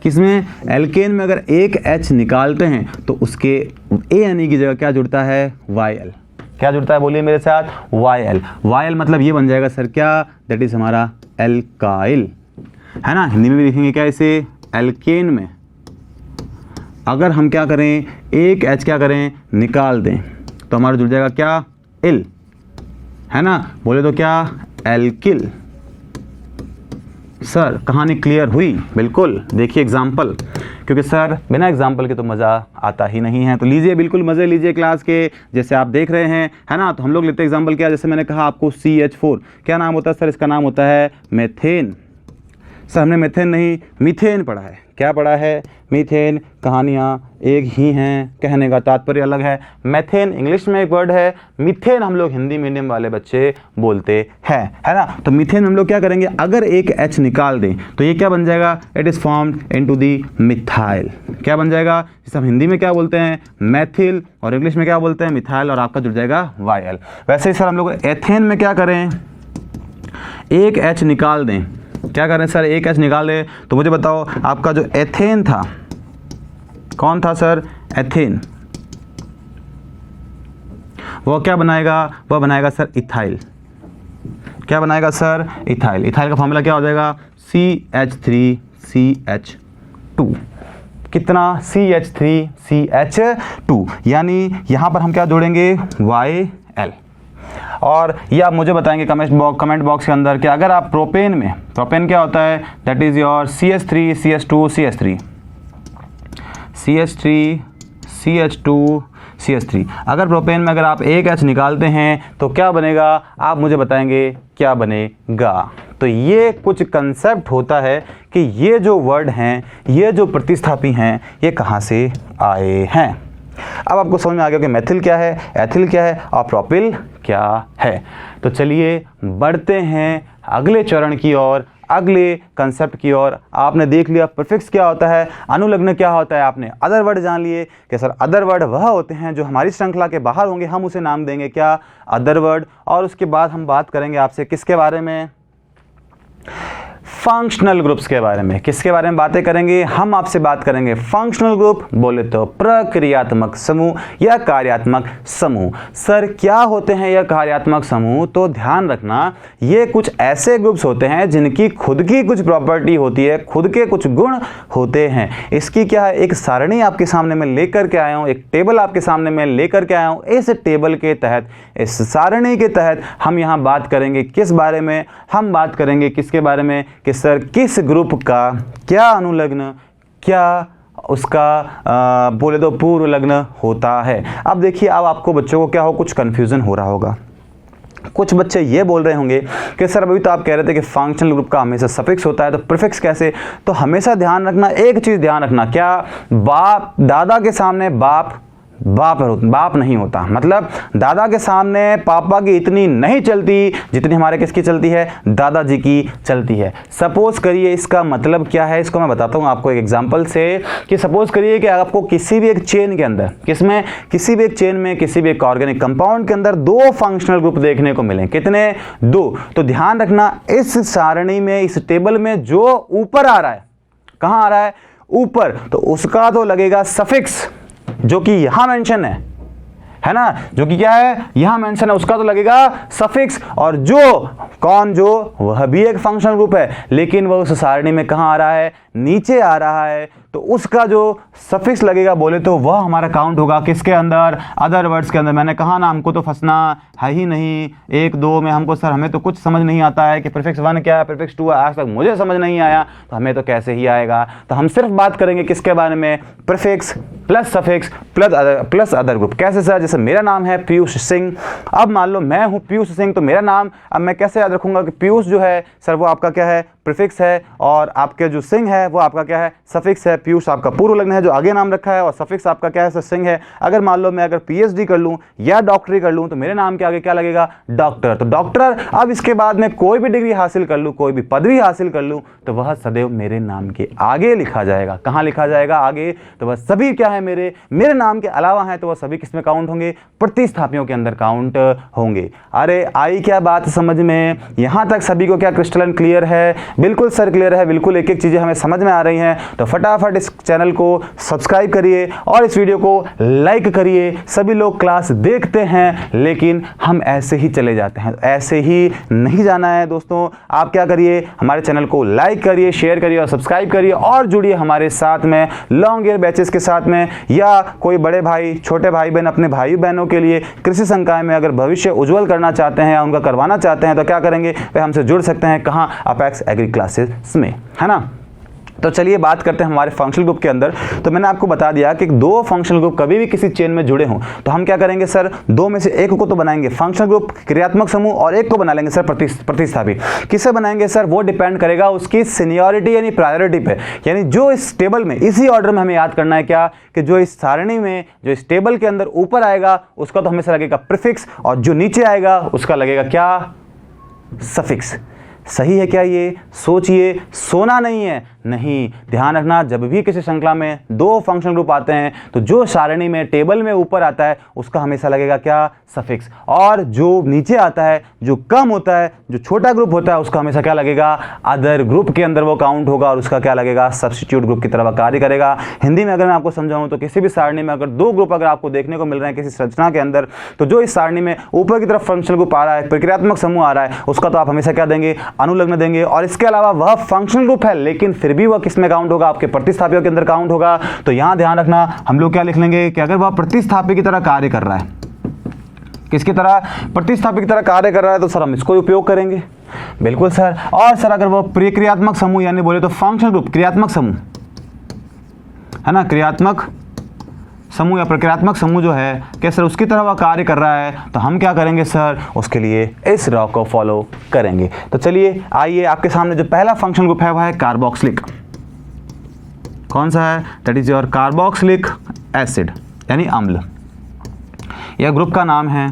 किसमें एल्केन में अगर एक H निकालते हैं तो उसके ANE की जगह क्या जुड़ता है YL। क्या जुड़ता है बोलिए मेरे साथ, YL। YL मतलब ये बन जाएगा सर क्या, दैट इज हमारा एल्काइल, है ना। हिंदी में भी लिखेंगे क्या इसे, एल्केन में अगर हम क्या करें एक H क्या करें निकाल दें तो हमारा जुड़ जाएगा क्या इल, है ना। बोले तो क्या एल्किल। सर कहानी क्लियर हुई? बिल्कुल। देखिए एग्जाम्पल, क्योंकि सर बिना एग्जाम्पल के तो मज़ा आता ही नहीं है। तो लीजिए बिल्कुल मज़े लीजिए क्लास के, जैसे आप देख रहे हैं, है ना। तो हम लोग लेते हैं एग्जाम्पल क्या, जैसे मैंने कहा आपको CH4 क्या नाम होता है सर, इसका नाम होता है मेथेन। सर हमने मेथेन नहीं मीथेन पढ़ा है। क्या पढ़ा है, मीथेन। कहानियाँ एक ही हैं, कहने का तात्पर्य अलग है। मेथेन इंग्लिश में एक वर्ड है, मीथेन हम लोग हिंदी मीडियम वाले बच्चे बोलते हैं, है ना। तो मीथेन हम लोग क्या करेंगे, अगर एक H निकाल दें तो ये क्या बन जाएगा, it is formed into the methyl. क्या बन जाएगा, जिसे हम हिंदी में क्या बोलते हैं मैथिल, और इंग्लिश में क्या बोलते हैं मिथाइल, और आपका जुड़ जाएगा YL। वैसे ही सर हम लोग एथेन में क्या करें, एक H निकाल दें। क्या करें सर, एक H निकाल दें तो मुझे बताओ आपका जो एथेन था, कौन था सर, एथेन, वो क्या बनाएगा, वह बनाएगा सर इथाइल। क्या बनाएगा सर, इथाइल। इथाइल का फॉर्मूला क्या हो जाएगा, CH3CH2। कितना, CH3CH2, यानी यहां पर हम क्या जोड़ेंगे YL। और ये आप मुझे बताएंगे कमेंट बॉक्स के अंदर कि अगर आप प्रोपेन में, प्रोपेन क्या होता है, that is your CH3 CH2 CH3 CH3 CH2 CH3। अगर प्रोपेन में अगर आप एक H निकालते हैं तो क्या बनेगा, आप मुझे बताएंगे क्या बनेगा। तो ये कुछ कंसेप्ट होता है कि ये जो वर्ड हैं, ये जो प्रतिस्थापी हैं, ये कहाँ से आए हैं। अब आपको समझ में आ गया कि मेथिल क्या है, एथिल क्या है और प्रोपिल क्या है। तो चलिए बढ़ते हैं अगले चरण की ओर, अगले कंसेप्ट की ओर। आपने देख लिया प्रीफिक्स क्या होता है, अनुलग्न क्या होता है, आपने अदर वर्ड जान लिए कि सर अदर वर्ड वह होते हैं जो हमारी श्रृंखला के बाहर होंगे, हम उसे नाम देंगे क्या, अदर वर्ड। और उसके बाद हम बात करेंगे आपसे किसके बारे में, फंक्शनल ग्रुप्स के बारे में। किसके बारे में बातें करेंगे, हम आपसे बात करेंगे फंक्शनल ग्रुप, बोले तो प्रक्रियात्मक समूह या कार्यात्मक समूह। सर क्या होते हैं यह कार्यात्मक समूह, तो ध्यान रखना ये कुछ ऐसे ग्रुप्स होते हैं जिनकी खुद की कुछ प्रॉपर्टी होती है, खुद के कुछ गुण होते हैं। इसकी क्या है, एक सारणी आपके सामने में लेकर के आया हूँ, एक टेबल आपके सामने में लेकर के आया हूँ। इस टेबल के तहत, इस सारणी के तहत हम यहाँ बात करेंगे किस बारे में, हम बात करेंगे किसके बारे में कि सर किस ग्रुप का क्या अनुलग्न, क्या उसका बोले तो पूर्व लग्न होता है। अब देखिए, अब आपको बच्चों को क्या हो, कुछ कंफ्यूजन हो रहा होगा। कुछ बच्चे ये बोल रहे होंगे कि सर अभी तो आप कह रहे थे कि फंक्शनल ग्रुप का हमेशा सफिक्स होता है, तो प्रीफिक्स कैसे। तो हमेशा ध्यान रखना, एक चीज़ ध्यान रखना, क्या बाप, दादा के सामने बाप नहीं होता। मतलब दादा के सामने पापा की इतनी नहीं चलती जितनी हमारे किसकी चलती है, दादाजी की चलती है। सपोज करिए, इसका मतलब क्या है, इसको मैं बताता हूँ आपको एक एग्जांपल से कि सपोज करिए कि आपको किसी भी एक चेन के अंदर, किसमें, किसी भी एक चेन में, किसी भी एक ऑर्गेनिक कंपाउंड के अंदर दो फंक्शनल ग्रुप देखने को मिले। कितने, दो। तो ध्यान रखना, इस सारणी में, इस टेबल में जो ऊपर आ रहा है, कहाँ आ रहा है, ऊपर, तो उसका तो लगेगा सफिक्स जो कि यहां मेंशन है ना, जो कि क्या है, यहां मेंशन है, उसका तो लगेगा सफिक्स। और जो कौन, जो वह भी एक फंक्शनल ग्रुप है, लेकिन वह उस सारणी में कहां आ रहा है, नीचे आ रहा है तो उसका जो सफिक्स लगेगा बोले तो वह हमारा काउंट होगा किसके अंदर, अदर वर्ड्स के अंदर। मैंने कहा ना हमको तो फंसना है ही नहीं 1 2 में, हमको सर हमें तो कुछ समझ नहीं आता है कि प्रीफिक्स 1 क्या है, प्रीफिक्स 2 आज तक मुझे समझ नहीं आया, तो हमें तो कैसे ही आएगा। तो हम सिर्फ बात करेंगे किसके बारे में, prefix plus suffix plus other group. कैसे सर, जैसे मेरा नाम है पीयूष सिंह, अब मान लो मैं हूँ पीयूष सिंह, तो मेरा नाम अब मैं कैसे याद रखूंगा कि पीयूष जो है सर वो आपका क्या है, प्रीफिक्स है, और आपके जो सिंह है वो आपका क्या है, सफिक्स है। पीयूष आपका पूर्व लग्न है जो आगे नाम रखा है, और सफिक्स आपका क्या है सर, सिंह है। अगर मान लो मैं अगर पीएचडी कर लूं या डॉक्टरी कर लूं तो मेरे नाम के आगे क्या लगेगा, डॉक्टर। तो डॉक्टर, अब इसके बाद में कोई भी डिग्री हासिल कर लूं, कोई भी पदवी हासिल कर लूं, तो वह सदैव मेरे नाम के आगे लिखा जाएगा। कहां लिखा जाएगा, आगे। तो वह सभी क्या है, मेरे नाम के अलावा हैं तो वह सभी किसमें काउंट होंगे, प्रतिस्थापियों के अंदर काउंट होंगे। अरे आई क्या बात समझ में, यहां तक सभी को क्या क्रिस्टलन क्लियर है? बिल्कुल सर क्लियर है, बिल्कुल एक एक चीजें हमें समझ में आ रही हैं। तो फटाफट इस चैनल को सब्सक्राइब करिए और इस वीडियो को लाइक करिए। सभी लोग क्लास देखते हैं लेकिन हम ऐसे ही चले जाते हैं, ऐसे ही नहीं जाना है दोस्तों। आप क्या करिए, हमारे चैनल को लाइक करिए, शेयर करिए और सब्सक्राइब करिए, और जुड़िए हमारे साथ में लॉन्ग ईयर बैचेस के साथ में, या कोई बड़े भाई छोटे भाई बहन अपने भाई बहनों के लिए कृषि संकाय में अगर भविष्य उज्जवल करना चाहते हैं या उनका करवाना चाहते हैं तो क्या करेंगे, वे हमसे जुड़ सकते हैं। कहां, अपेक्स एग्री क्लासेस में, है ना। तो चलिए बात करते हैं हमारे फंक्शनल ग्रुप के अंदर। तो मैंने आपको बता दिया कि 2 फंक्शनल ग्रुप कभी भी किसी चेन में जुड़े हों तो हम क्या करेंगे सर, 2 में से एक को तो बनाएंगे फंक्शनल ग्रुप क्रियात्मक समूह, और एक को बना लेंगे सर प्रतिस्थापी। किससे बनाएंगे सर, वो डिपेंड करेगा उसकी सीनियरिटी यानी प्रायोरिटी पे। यानी जो इस टेबल में, इसी ऑर्डर में हमें याद करना है क्या, कि जो इस सारणी में, जो इस टेबल के अंदर ऊपर आएगा उसका तो हमेशा लगेगा प्रीफिक्स, और जो नीचे आएगा उसका लगेगा क्या, सफिक्स। सही है क्या ये? सोचिए, सोना नहीं है, नहीं। ध्यान रखना, जब भी किसी श्रृंखला में 2 फंक्शनल ग्रुप आते हैं तो जो सारणी में टेबल में ऊपर आता है उसका हमेशा लगेगा क्या, सफिक्स, और जो नीचे आता है, जो कम होता है, जो छोटा ग्रुप होता है, उसका हमेशा क्या लगेगा, अदर ग्रुप के अंदर वो काउंट होगा और उसका क्या लगेगा, सब्स्टिट्यूट ग्रुप की तरह कार्य करेगा। हिंदी में अगर मैं आपको समझाऊं तो किसी भी सारणी में अगर 2 ग्रुप अगर आपको देखने को मिल रहे हैं किसी संरचना के अंदर, तो जो इस सारणी में ऊपर की तरफ फंक्शनल ग्रुप आ रहा है, प्रक्रियात्मक समूह आ रहा है, उसका तो आप हमेशा क्या देंगे, अनुलग्न देंगे। और इसके अलावा वह फंक्शनल ग्रुप है लेकिन फिर भी वह किसमें काउंट होगा, आपके प्रतिस्थापियों के अंदर काउंट होगा। तो यहां ध्यान रखना, हम लोग क्या लिख लेंगे कि अगर वह प्रतिस्थापी की तरह कार्य कर रहा है, किसकी तरह, प्रतिस्थापी की तरह कार्य कर रहा है, तो सर हम इसको उपयोग करेंगे। बिल्कुल सर। और सर अगर वह प्रक्रियात्मक समूह यानी बोले तो फंक्शनल ग्रुप क्रियात्मक समूह है ना, क्रियात्मक समूह या प्रक्रियात्मक समूह जो है कि सर उसकी तरह वह कार्य कर रहा है, तो हम क्या करेंगे सर, उसके लिए इस रॉ को फॉलो करेंगे। तो चलिए आइए, आपके सामने जो पहला फंक्शनल ग्रुप है वह है कार्बोक्सिलिक। कौन सा है, that is your carboxylic acid यानी अम्ल। यह ग्रुप का नाम है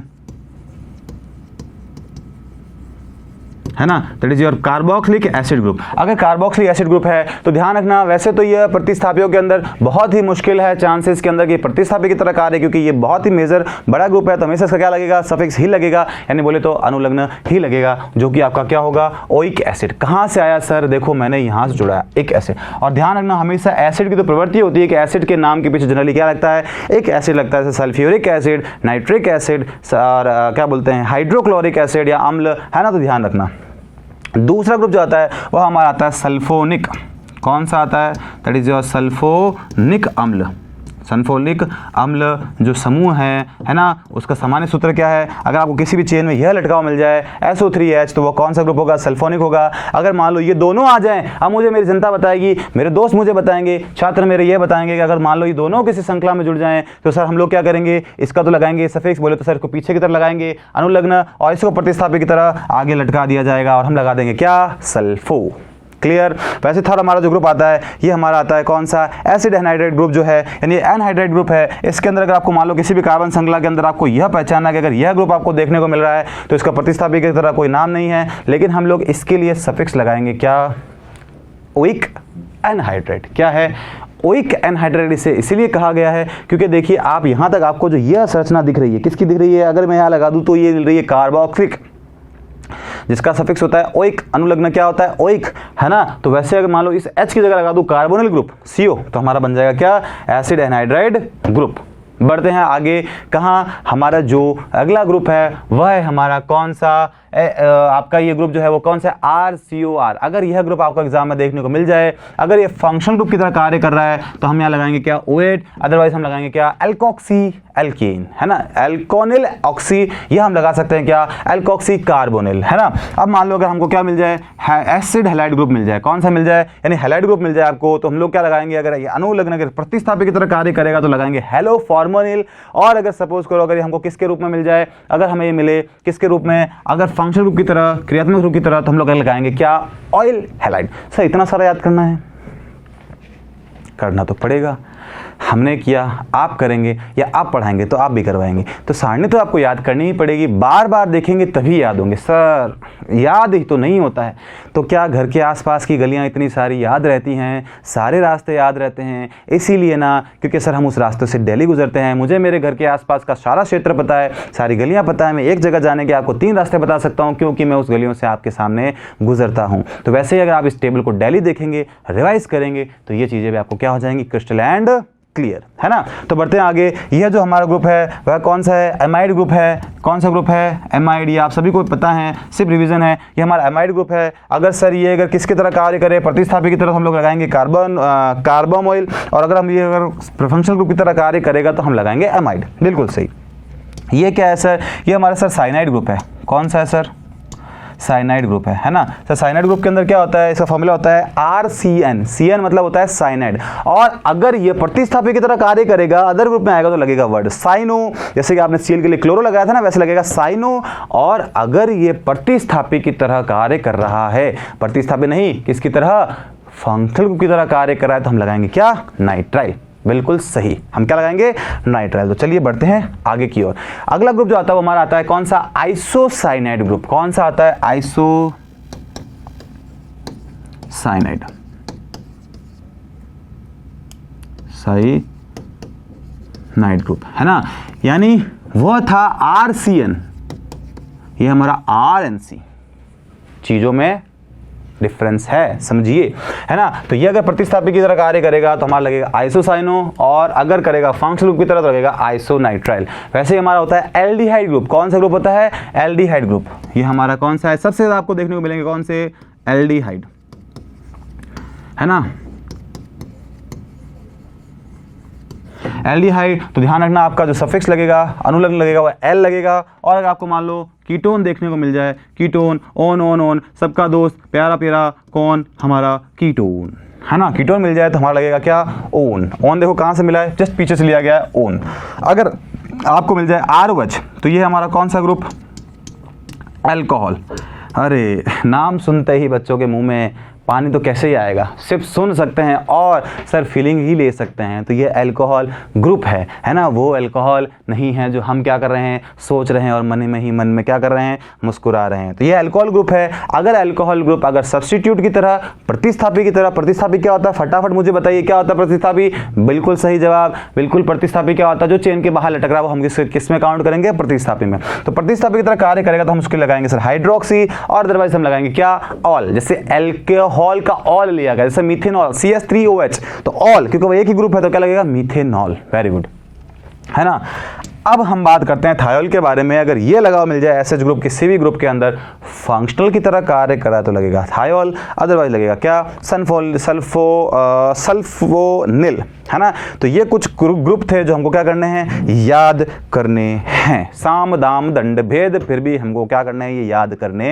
ना, that is your carboxylic acid group. अगर कार्बोक्सिलिक एसिड ग्रुप है तो ध्यान रखना, वैसे तो यह प्रतिस्थापियों के अंदर बहुत ही मुश्किल है चांसेस के अंदर कि प्रतिस्थापी की तरह कार्य, क्योंकि ये बहुत ही मेजर बड़ा ग्रुप है, तो हमेशा इसका क्या लगेगा, सफिक्स ही लगेगा, यानी बोले तो अनुलग्न ही लगेगा, जो कि आपका क्या होगा, ओइक एसिड। कहां से आया सर, देखो मैंने यहां से जुड़ा एक एसिड। और ध्यान रखना, हमेशा एसिड की तो प्रवृत्ति होती है कि एसिड के नाम के पीछे जनरली क्या लगता है, एक एसिड लगता है, सल्फ्यूरिक एसिड, नाइट्रिक एसिड, और क्या बोलते हैं, हाइड्रोक्लोरिक एसिड या अम्ल, है ना। तो ध्यान रखना, दूसरा ग्रुप जो आता है वह हमारा आता है सल्फोनिक। कौन सा आता है, दैट इज योर सल्फोनिक अम्ल। सल्फोनिक अम्ल जो समूह है ना, उसका सामान्य सूत्र क्या है, अगर आपको किसी भी चेन में यह लटका हुआ मिल जाए SO3H, तो वो कौन सा ग्रुप होगा, सल्फोनिक होगा। अगर मान लो ये दोनों आ जाएं, अब मुझे मेरी जनता बताएगी, मेरे दोस्त मुझे बताएंगे, छात्र मेरे ये बताएंगे कि अगर मान लो ये दोनों किसी श्रृंखला में जुड़ जाएं तो सर हम लोग क्या करेंगे, इसका तो लगाएंगे सफिक्स, बोले तो सर इसको पीछे की तरफ लगाएंगे अनुलग्न, और इसको प्रतिस्थापी की तरह आगे लटका दिया जाएगा और हम लगा देंगे क्या, सल्फो। क्लियर। वैसे थर्ड हमारा जो ग्रुप आता है ये हमारा आता है कौन सा, एसिड एनहाइड्राइड ग्रुप जो है, यानी एनहाइड्राइड ग्रुप है। इसके अंदर अगर आपको मान लो किसी भी कार्बन श्रृंखला के अंदर आपको यह पहचानना है कि अगर यह ग्रुप आपको देखने को मिल रहा है तो इसका प्रतिस्थापी की तरह कोई नाम नहीं है, लेकिन हम लोग इसके लिए सफिक्स लगाएंगे क्या, ओइक एनहाइड्राइड। क्या है, ओइक एनहाइड्राइड। इसे इसीलिए कहा गया है क्योंकि देखिए आप यहाँ तक आपको जो यह संरचना दिख रही है, किसकी दिख रही है, अगर मैं यहाँ लगा दूँ तो ये मिल रही है कार्बोक्सिलिक, जिसका सफिक्स होता है ओइक, अनुलग्न क्या होता है, ओइक, है ना। तो वैसे अगर मान लो इस H की जगह लगा दूं कार्बोनिल ग्रुप CO, तो हमारा बन जाएगा क्या, एसिड एनहाइड्राइड ग्रुप। बढ़ते हैं आगे, कहाँ, हमारा जो अगला ग्रुप है वह है हमारा कौन सा, आपका ये ग्रुप जो है वो कौन सा RCOR। अगर यह ग्रुप आपको एग्जाम में देखने को मिल जाए, अगर ये फंक्शनल ग्रुप की तरह कार्य कर रहा है तो हम यहाँ लगाएंगे क्या OH, अदरवाइज हम लगाएंगे क्या एल्कोक्सी एल्कीन, है ना, एल्कोनिल ऑक्सी, यह हम लगा सकते हैं क्या एल्कोक्सी कार्बोनिल, है ना। अब मान लो अगर हमको क्या मिल जाए एसिड हैलाइड ग्रुप मिल जाए, कौन सा मिल जाए यानी हैलाइड ग्रुप मिल जाए आपको, तो हम लोग क्या लगाएंगे, अगर ये अनुलग्न अगर प्रतिस्थापी की तरह कार्य करेगा तो लगाएंगे हेलोफॉर्मोनिल। और अगर सपोज करो अगर हमको किसके रूप में मिल जाए, अगर हमें ये मिले किसके रूप में, अगर फंक्शनल ग्रुप की तरह, क्रियात्मक ग्रुप की तरह, तो हम लोग लगाएंगे क्या ऑयल हैलाइड। सर इतना सारा याद करना है, करना तो पड़ेगा, हमने किया, आप करेंगे या आप पढ़ाएंगे तो आप भी करवाएंगे, तो सारणी तो आपको याद करनी ही पड़ेगी, बार बार देखेंगे तभी याद होंगे। सर याद ही तो नहीं होता है, तो क्या घर के आसपास की गलियां इतनी सारी याद रहती हैं, सारे रास्ते याद रहते हैं, इसीलिए ना, क्योंकि सर हम उस रास्ते से डेली गुजरते हैं, मुझे मेरे घर के आसपास का सारा क्षेत्र पता है, सारी गलियाँ पता है, मैं एक जगह जाने के आपको 3 रास्ते बता सकता हूँ क्योंकि मैं उस गलियों से आपके सामने गुजरता हूँ। तो वैसे ही अगर आप इस टेबल को डेली देखेंगे, रिवाइज करेंगे, तो ये चीज़ें भी आपको क्या हो जाएंगी, क्रिस्टल एंड क्लियर, है ना। तो बढ़ते हैं आगे। यह जो हमारा ग्रुप है वह कौन सा है, एमाइड ग्रुप है। कौन सा ग्रुप है, एमाइड, ये आप सभी को पता है, सिर्फ रिवीजन है, ये हमारा एमाइड ग्रुप है। अगर सर ये अगर किसकी तरह कार्य करे, प्रतिस्थापी की तरफ हम लोग लगाएंगे कार्बोमोइल, और अगर हम ये अगर फंक्शनल ग्रुप की तरह कार्य करेगा तो हम लगाएंगे एमाइड। बिल्कुल सही। ये क्या है सर, ये हमारा सर साइनाइड ग्रुप है। कौन सा है सर, साइनाइड ग्रुप है ना। तो साइनाइड ग्रुप के अंदर क्या होता है, इसका फॉर्मूला होता है RCN, CN मतलब होता है साइनाइड। और अगर ये प्रतिस्थापी की तरह कार्य करेगा, अदर ग्रुप में आएगा तो लगेगा वर्ड साइनो, जैसे कि आपने Cl के लिए क्लोरो लगाया था ना, वैसे लगेगा साइनो। और अगर ये प्रतिस्थापी की तरह कार्य कर रहा है, प्रतिस्थापी नहीं किसकी तरह, फंक्शनल ग्रुप की तरह कार्य कर रहा है, तो हम लगाएंगे क्या, नाइट्राइल। बिल्कुल सही, हम क्या लगाएंगे, नाइट्राइल। तो चलिए बढ़ते हैं आगे की ओर। अगला ग्रुप जो आता है वो हमारा आता है कौन सा, आइसोसाइनाइड ग्रुप। कौन सा आता है, आइसोसाइनाइड, साइनाइड ग्रुप, है ना। यानी वह था RCN, ये हमारा RNC, चीजों में डिफरेंस है, समझिए, है ना। तो ये अगर प्रतिस्थापी की तरह कार्य करेगा तो हमारा लगेगा आइसोसाइनो, और अगर करेगा फंक्शनल ग्रुप की तरह तो लगेगा आइसोनाइट्राइल। वैसे ही हमारा होता है एल्डिहाइड ग्रुप। कौन सा ग्रुप होता है, एल्डिहाइड ग्रुप। ये हमारा कौन सा है, सबसे ज्यादा आपको देखने को मिलेंगे कौन से, एल्डिहाइड, है ना। एल्डिहाइड, तो ध्यान रखना आपका जो सफिक्स लगेगा, अनुलग्न लगेगा, वो एल लगेगा। और अगर आपको मान लो कीटोन देखने को मिल जाए, कीटोन, ओन ओन ओन, सबका दोस्त प्यारा प्यारा कौन, हमारा कीटोन, है ना। कीटोन मिल जाए तो हमारा लगेगा क्या, ओन। ओन देखो कहाँ से मिला है, जस्ट पीछे से लिया गया है, ओन। अगर आपको मिल जाए ROH तो ये हमारा कौन सा ग्रुप, अल्कोहल। अरे नाम सुनते ही बच्चों के मुंह में पानी तो कैसे ही आएगा, सिर्फ सुन सकते हैं और सर फीलिंग ही ले सकते हैं। तो ये अल्कोहल ग्रुप है ना। वो अल्कोहल नहीं है जो हम क्या कर रहे हैं, सोच रहे हैं और मन में क्या कर रहे हैं, मुस्कुरा रहे हैं। तो ये अल्कोहल ग्रुप है। अगर अल्कोहल ग्रुप अगर सब्स्टिट्यूट की तरह, प्रतिस्थापी की तरह, प्रतिस्थापी क्या होता है, फटाफट मुझे बताइए क्या होता है प्रतिस्थापी। बिल्कुल सही जवाब, बिल्कुल। प्रतिस्थापी क्या होता है, जो चेन के बाहर लटक रहा है वो हम किस में काउंट करेंगे, प्रतिस्थापी में। तो प्रतिस्थापी की तरह कार्य करेगा तो हम उसके लगाएंगे सर हाइड्रोक्सी, और अदरवाइज हम लगाएंगे क्या, ऑल। जैसे एल्कोहल का ऑल लिया गया, जैसे मीथेनॉल CH3OH, तो ऑल, क्योंकि वो एक ही ग्रुप है तो क्या लगेगा, मीथेनॉल। वेरी गुड, है ना। अब हम बात करते हैं थायोल के बारे में। अगर ये लगा मिल जाए एसएच ग्रुप किसी भी ग्रुप के अंदर, फंक्शनल की तरह कार्य करा तो लगेगा थायोल, अदरवाइज लगेगा क्या, सल्फोनिल, है ना। तो ये कुछ ग्रुप थे जो हमको क्या करने हैं, याद करने हैं। साम दाम दंड भेद, फिर भी हमको क्या करना है, ये याद करने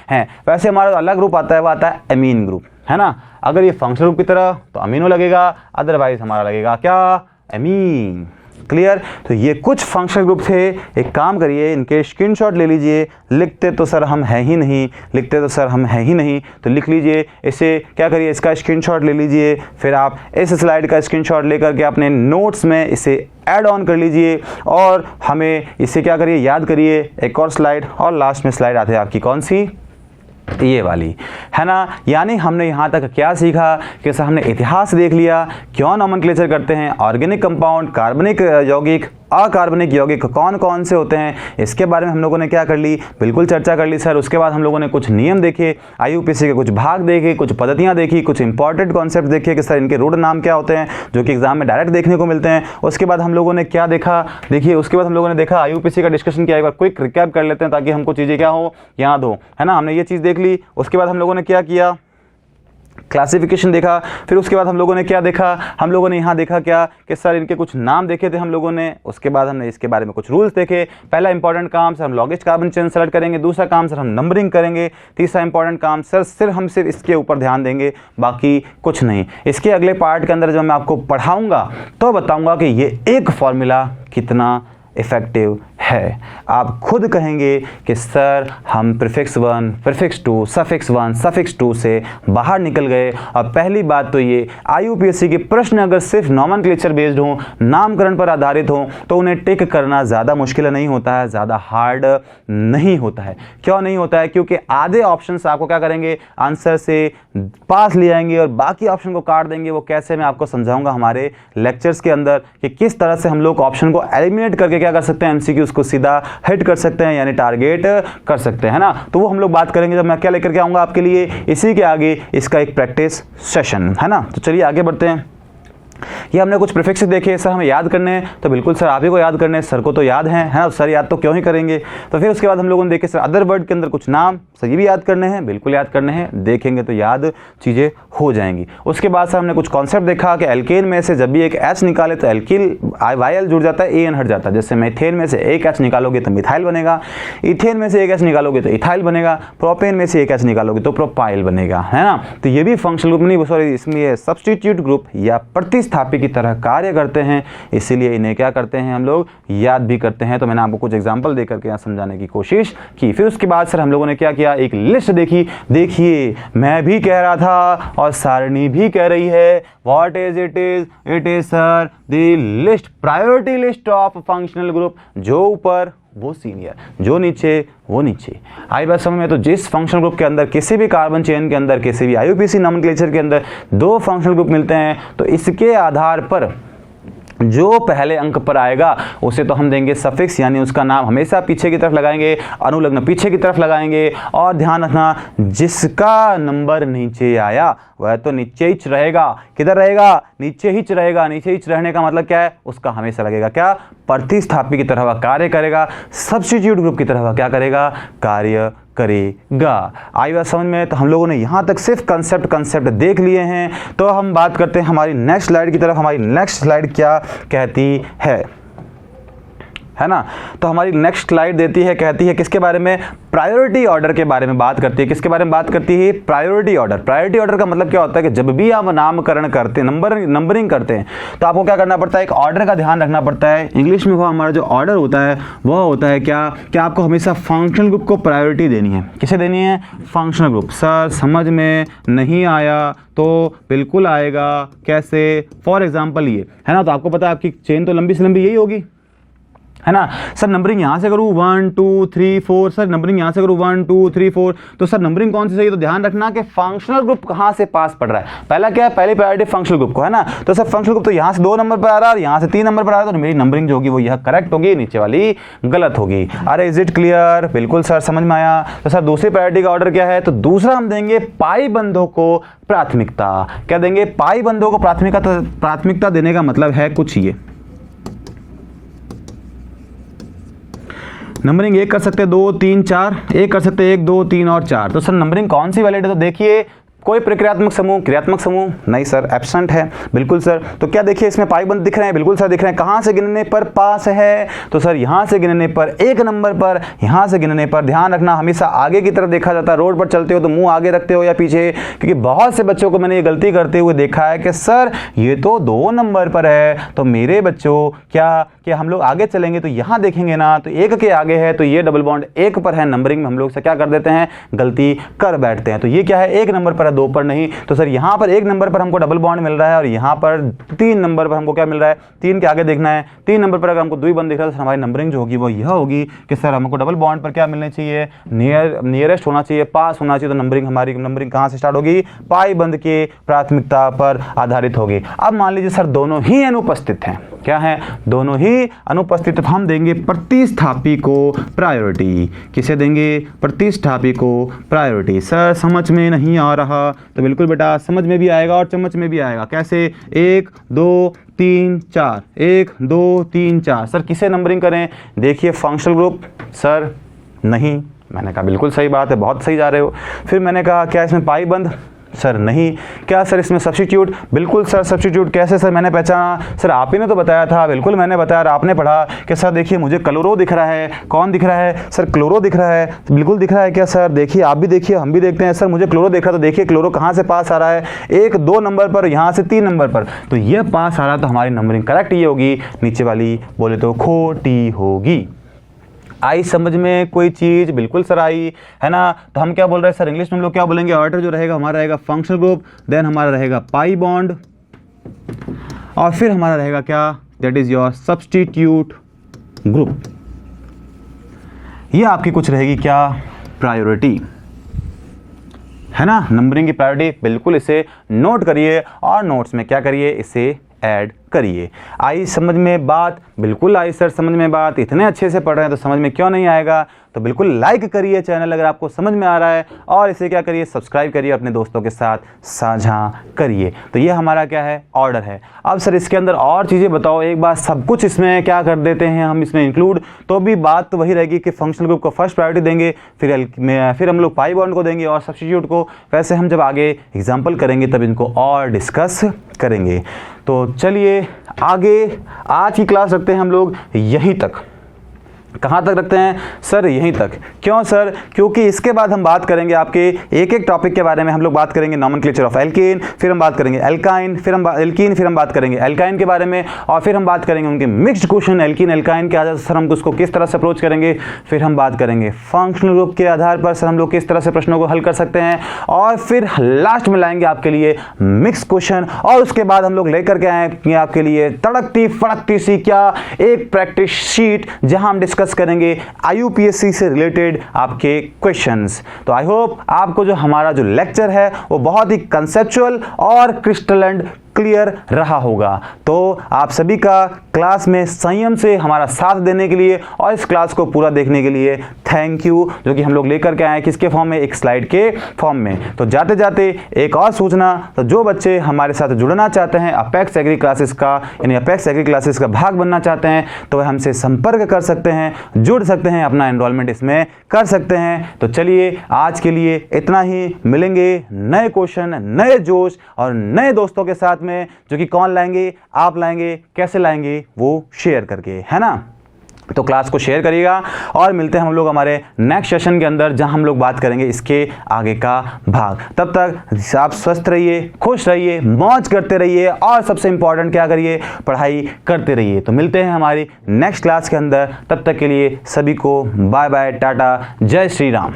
हैं। वैसे हमारा अलग ग्रुप आता है, वो आता है एमीन ग्रुप, है ना। अगर ये फंक्शनल ग्रुप की तरह तो अमीनो लगेगा, अदरवाइज हमारा लगेगा क्या, एमीन। क्लियर। तो ये कुछ फंक्शनल ग्रुप थे। एक काम करिए, इनके स्क्रीनशॉट ले लीजिए। लिखते तो सर हम हैं ही नहीं, तो लिख लीजिए। इसे क्या करिए, इसका स्क्रीनशॉट ले लीजिए, फिर आप इस स्लाइड का स्क्रीनशॉट लेकर के अपने नोट्स में इसे ऐड ऑन कर लीजिए, और हमें इसे क्या करिए, याद करिए। एक और स्लाइड, और लास्ट में स्लाइड आती है आपकी कौन सी, ये वाली, है ना। यानी हमने यहाँ तक क्या सीखा कि सर हमने इतिहास देख लिया, क्यों नोमेनक्लेचर करते हैं, ऑर्गेनिक कंपाउंड, कार्बनिक यौगिक, अकार्बनिक यौगिक कौन कौन से होते हैं, इसके बारे में हम लोगों ने क्या कर ली, बिल्कुल चर्चा कर ली सर। उसके बाद हम लोगों ने कुछ नियम देखे, आईयूपीएसी के कुछ भाग देखे, कुछ पद्धतियाँ देखी, कुछ इंपॉर्टेंट कॉन्सेप्ट देखे कि सर इनके रूट नाम क्या होते हैं जो कि एग्जाम में डायरेक्ट देखने को मिलते हैं। उसके बाद हम लोगों ने क्या देखा, देखिए उसके बाद हम लोगों ने देखा आईयूपीएसी का डिस्कशन किया। एक बार क्विक रिकैप कर लेते हैं ताकि हमको चीज़ें क्या हो, याद हो, है ना। हमने ये चीज़ देख ली। उसके बाद हम लोगों ने क्या किया, क्लासिफिकेशन देखा। फिर उसके बाद हम लोगों ने क्या देखा, हम लोगों ने यहाँ देखा क्या कि सर इनके कुछ नाम देखे थे हम लोगों ने। उसके बाद हमने इसके बारे में कुछ रूल्स देखे। पहला इंपॉर्टेंट काम सर हम लॉन्गेस्ट कार्बन चेन सेलेक्ट करेंगे, दूसरा काम सर हम नंबरिंग करेंगे, तीसरा इंपॉर्टेंट काम सर सिर्फ इसके ऊपर ध्यान देंगे, बाकी कुछ नहीं। इसके अगले पार्ट के अंदर जब मैं आपको पढ़ाऊंगा तो बताऊंगा कि ये एक फॉर्मूला कितना इफेक्टिव है। आप खुद कहेंगे कि सर हम प्रीफिक्स 1, प्रीफिक्स 2, सफिक्स 1, सफिक्स 2 से बाहर निकल गए। और पहली बात तो ये, आईयूपीएसी के प्रश्न अगर सिर्फ नॉमेनक्लेचर बेस्ड हो, नामकरण पर आधारित हो, तो उन्हें टिक करना ज़्यादा मुश्किल नहीं होता है, ज़्यादा हार्ड नहीं होता है। क्यों नहीं होता है? क्योंकि आधे ऑप्शंस आपको क्या करेंगे, आंसर से पास ले आएंगे और बाकी ऑप्शन को काट देंगे। वो कैसे, मैं आपको समझाऊंगा हमारे लेक्चर्स के अंदर कि किस तरह से हम लोग ऑप्शन को एलिमिनेट करके क्या कर सकते हैं, एमसीक्यूज को सीधा हिट कर सकते हैं, यानी टारगेट कर सकते हैं, है ना। तो वो हम लोग बात करेंगे जब मैं क्या लेकर के आऊंगा आपके लिए, इसी के आगे इसका एक प्रैक्टिस सेशन, है ना। तो चलिए आगे बढ़ते हैं। ये हमने कुछ प्रीफिक्स देखे, सर हमें याद करने हैं, तो बिल्कुल सर आप ही को याद करने हैं, सर को तो याद है ना, सर याद तो क्यों ही करेंगे। तो फिर उसके बाद हम लोगों ने देखे सर अदर वर्ड के अंदर कुछ नाम, सर ये भी याद करने हैं, बिल्कुल याद करने हैं, देखेंगे तो याद चीज़ें हो जाएंगी। उसके बाद सर हमने कुछ कॉन्सेप्ट देखा कि एल्केन में से जब भी एक एच निकाले तो एल्किल वाई जुड़ जाता है, एन हट जाता है। जैसे मेथेन में से एक एच निकालोगे तो मिथाइल बनेगा, इथेन में से एक एच निकालोगे तो इथाइल बनेगा, प्रोपेन में से एक एच निकालोगे तो प्रोपाइल बनेगा, है ना। तो ये भी फंक्शनल ग्रुप नहीं, सॉरी इसमें सब्स्टिट्यूट ग्रुप या प्रतिस्थापी की तरह कार्य करते हैं, इसीलिए इन्हें क्या करते हैं हम लोग, याद भी करते हैं। तो मैंने आपको कुछ एग्जांपल देकर के यहाँ समझाने की कोशिश की। फिर उसके बाद सर हम लोगों ने क्या किया, एक लिस्ट देखी। देखिए मैं भी कह रहा था और सारणी भी कह रही है, what is it is sir the list, priority list of functional group. जो ऊपर वो सीनियर, जो नीचे वो नीचे। आई बात समझ में? तो जिस फंक्शनल ग्रुप के अंदर किसी भी कार्बन चेन के अंदर, किसी भी आईयूपीएसी नोमेनक्लेचर के अंदर दो फंक्शनल ग्रुप मिलते हैं, तो इसके आधार पर जो पहले अंक पर आएगा उसे तो हम देंगे सफिक्स, यानी उसका नाम हमेशा पीछे की तरफ लगाएंगे, अनुलग्न पीछे की तरफ लगाएंगे। और ध्यान रखना, जिसका नंबर नीचे आया वह तो नीचे ही रहेगा। किधर रहेगा? नीचे ही रहेगा। नीचे ही रहने का मतलब क्या है, उसका हमेशा लगेगा क्या, प्रतिस्थापी की तरह वह कार्य करेगा, सब्स्टिट्यूट ग्रुप की तरह वह क्या करेगा, कार्य करेगा। आई बात समझ में? तो हम लोगों ने यहाँ तक सिर्फ कंसेप्ट देख लिए हैं। तो हम बात करते हैं हमारी नेक्स्ट स्लाइड की तरफ। हमारी नेक्स्ट स्लाइड क्या कहती है ना। तो हमारी नेक्स्ट स्लाइड देती है, कहती है किसके बारे में, प्रायोरिटी ऑर्डर के बारे में बात करती है। किसके बारे में बात करती है? Priority order. प्रायोरिटी ऑर्डर का मतलब क्या होता है कि जब भी आप नामकरण करते हैं, नंबरिंग करते हैं, तो आपको क्या करना पड़ता है, एक ऑर्डर का ध्यान रखना पड़ता है। इंग्लिश में वो हमारा जो ऑर्डर होता है वह होता है क्या, कि आपको हमेशा फंक्शनल ग्रुप को प्रायोरिटी देनी है। किसे देनी है? Functional group. सर समझ में नहीं आया तो बिल्कुल आएगा, कैसे? फॉर एग्जाम्पल ये है ना, तो आपको पता है आपकी चेन तो लंबी से लंबी यही होगी, है ना। सर नंबरिंग यहाँ से करूँ 1 2 3 4, सर नंबरिंग यहाँ से करूँ 1 2 3 4, तो सर नंबरिंग कौन सी सही है? तो ध्यान रखना कि फंक्शनल ग्रुप कहाँ से पास पड़ रहा है। पहला क्या है, पहली प्रायोरिटी फंक्शनल ग्रुप को, है ना। तो सर फंक्शनल ग्रुप तो यहाँ से 2 नंबर पर आ रहा है और यहाँ से 3 नंबर पर आ रहा है, तो मेरी नंबरिंग जो होगी वो यह करेक्ट होगी, नीचे वाली गलत होगी। अरे इज इट क्लियर? बिल्कुल सर, समझ में आया। तो सर दूसरी प्रायोरिटी का ऑर्डर क्या है? तो दूसरा हम देंगे पाई बंधों को प्राथमिकता। क्या देंगे? पाई बंधों को प्राथमिकता देने का मतलब है कुछ ये, नंबरिंग 1 कर सकते हैं, 2 3 4, 1 कर सकते हैं 1 2 3 और 4। तो सर नंबरिंग कौन सी वैलिड है? तो देखिए कोई प्रक्रियात्मक समूह, क्रियात्मक समूह नहीं सर, एब्सेंट है। बिल्कुल सर। तो क्या देखिए इसमें पाईबंद दिख रहे हैं? बिल्कुल सर दिख रहे हैं। कहाँ से गिनने पर पास है? तो सर यहाँ से गिनने पर 1 नंबर पर, यहाँ से गिनने पर। ध्यान रखना हमेशा आगे की तरफ देखा जाता है। रोड पर चलते हो तो मुंह आगे रखते हो या पीछे, क्योंकि बहुत से बच्चों को मैंने ये गलती करते हुए देखा है कि सर ये तो 2 नंबर पर है, तो मेरे बच्चों क्या कि हम लोग आगे चलेंगे तो यहाँ देखेंगे ना, तो 1 के आगे है तो ये डबल बॉन्ड 1 पर है। नंबरिंग में हम लोग से क्या कर देते हैं, गलती कर बैठते हैं। तो ये क्या है, 1 नंबर पर है, 2 पर नहीं। तो सर यहाँ पर 1 नंबर पर हमको डबल बॉन्ड मिल रहा है और यहाँ पर 3 नंबर पर हमको क्या मिल रहा है, 3 के आगे देखना है। 3 नंबर पर अगर हमको द्विबंध दिख रहा है तो हमारी नंबरिंग जो होगी वो यह होगी कि सर हमको डबल बॉन्ड पर क्या मिलना चाहिए, नियरेस्ट होना चाहिए, पास होना चाहिए। तो हमारी नंबरिंग कहाँ से स्टार्ट होगी, पाई बंध के प्राथमिकता पर आधारित होगी। अब मान लीजिए सर दोनों ही अनुपस्थित हैं, क्या है, दोनों ही अनुपस्थित। तो हम देंगे प्रतिस्थापी को प्रायोरिटी। किसे देंगे, प्रतिस्थापी को प्रायोरिटी। सर समझ में नहीं आ रहा, तो बिल्कुल बेटा समझ में भी आएगा और चम्मच में भी आएगा। कैसे, 1 2 3 4, 1 2 3 4। सर किसे नंबरिंग करें, देखिए फंक्शनल ग्रुप। सर नहीं, मैंने कहा बिल्कुल सही बात है, बहुत सही जा रहे हो। फिर मैंने कहा क्या इसमें पाई बंद, सर नहीं। क्या सर इसमें सब्स्टिट्यूट, बिल्कुल सर सब्स्टिट्यूट। कैसे सर, मैंने पहचाना, सर आप ही ने तो बताया था। बिल्कुल मैंने बताया, आपने पढ़ा कि सर देखिए मुझे क्लोरो दिख रहा है। कौन दिख रहा है, सर क्लोरो दिख रहा है। बिल्कुल दिख रहा है क्या सर, देखिए आप भी देखिए, हम भी देखते हैं। सर मुझे क्लोरो दिख रहा है, तो देखिए क्लोरो कहाँ से पास आ रहा है, 1 2 नंबर पर, यहाँ से 3 नंबर पर, तो ये पास आ रहा है। तो हमारी नंबरिंग करेक्ट ये होगी, नीचे वाली बोले तो खोटी होगी। आई समझ में कोई चीज़, बिल्कुल सर आई, है ना। तो हम क्या बोल रहे हैं सर, इंग्लिश में हम लोग क्या बोलेंगे, ऑर्डर जो रहेगा हमारा रहेगा फंक्शनल ग्रुप, देन हमारा रहेगा पाई बॉन्ड, और फिर हमारा रहेगा क्या, that is your substitute group. ये आपकी कुछ रहेगी क्या, प्रायोरिटी, है ना। नंबरिंग की प्रायोरिटी, बिल्कुल इसे नोट करिए और नोट्स में क्या करिए, इसे ऐड करिए। आई समझ में बात, बिल्कुल आई सर समझ में बात। इतने अच्छे से पढ़ रहे हैं तो समझ में क्यों नहीं आएगा। तो बिल्कुल लाइक करिए चैनल अगर आपको समझ में आ रहा है, और इसे क्या करिए, सब्सक्राइब करिए, अपने दोस्तों के साथ साझा करिए। तो ये हमारा क्या है, ऑर्डर है। अब सर इसके अंदर और चीज़ें बताओ, एक बार सब कुछ इसमें क्या कर देते हैं हम इसमें इंक्लूड, तो भी बात तो वही रहेगी कि फंक्शनल ग्रुप को फर्स्ट प्रायोरिटी देंगे, फिर हम लोग पाई बॉन्ड को देंगे और सब्स्टिट्यूट को। वैसे हम जब आगे एग्जाम्पल करेंगे तब इनको और डिस्कस करेंगे। तो चलिए आगे, आज की क्लास रखते हैं हम लोग यहीं तक। कहाँ तक रखते हैं सर, यहीं तक। क्यों सर, क्योंकि इसके बाद हम बात करेंगे आपके एक एक टॉपिक के बारे में। हम लोग बात करेंगे नॉमेनक्लेचर ऑफ एल्केन, फिर हम बात करेंगे एल्काइन, फिर हम बात करेंगे एल्काइन के बारे में, और फिर हम बात करेंगे उनके मिक्स्ड क्वेश्चन एल्कीन एल्काइन के आधार सर हम उसको किस तरह से अप्रोच करेंगे। फिर हम बात करेंगे फंक्शनल ग्रुप के आधार पर सर हम लोग किस तरह से प्रश्नों को हल कर सकते हैं, और फिर लास्ट में लाएंगे आपके लिए मिक्स क्वेश्चन। और उसके बाद हम लोग लेकर के आए आपके लिए तड़कती फड़कती सी क्या, एक प्रैक्टिस शीट जहां हम डिस्कस करेंगे IUPAC से रिलेटेड आपके क्वेश्चंस। तो आई होप आपको जो हमारा जो लेक्चर है वो बहुत ही कंसेप्चुअल और क्रिस्टल क्लियर रहा होगा। तो आप सभी का क्लास में संयम से हमारा साथ देने के लिए और इस क्लास को पूरा देखने के लिए थैंक यू, जो कि हम लोग लेकर के आए किसके फॉर्म में, एक स्लाइड के फॉर्म में। तो जाते जाते एक और सूचना, तो जो बच्चे हमारे साथ जुड़ना चाहते हैं अपेक्स एग्री क्लासेस का, यानी अपेक्स एग्री क्लासेस का भाग बनना चाहते हैं, तो वह हमसे संपर्क कर सकते हैं, जुड़ सकते हैं, अपना एनरोलमेंट इसमें कर सकते हैं। तो चलिए आज के लिए इतना ही, मिलेंगे नए क्वेश्चन, नए जोश और नए दोस्तों के साथ में, जो कि कौन लाएंगे, आप लाएंगे, कैसे लाएंगे वो शेयर करके, है ना। तो क्लास को शेयर करिएगा और मिलते हैं हम लोग हमारे नेक्स्ट सेशन के अंदर, जहां हम लोग बात करेंगे इसके आगे का भाग। तब तक आप स्वस्थ रहिए, खुश रहिए, मौज करते रहिए, और सबसे इंपॉर्टेंट क्या करिए, पढ़ाई करते रहिए। तो मिलते हैं हमारी नेक्स्ट क्लास के अंदर, तब तक के लिए सभी को बाय बाय, टाटा, जय श्री राम।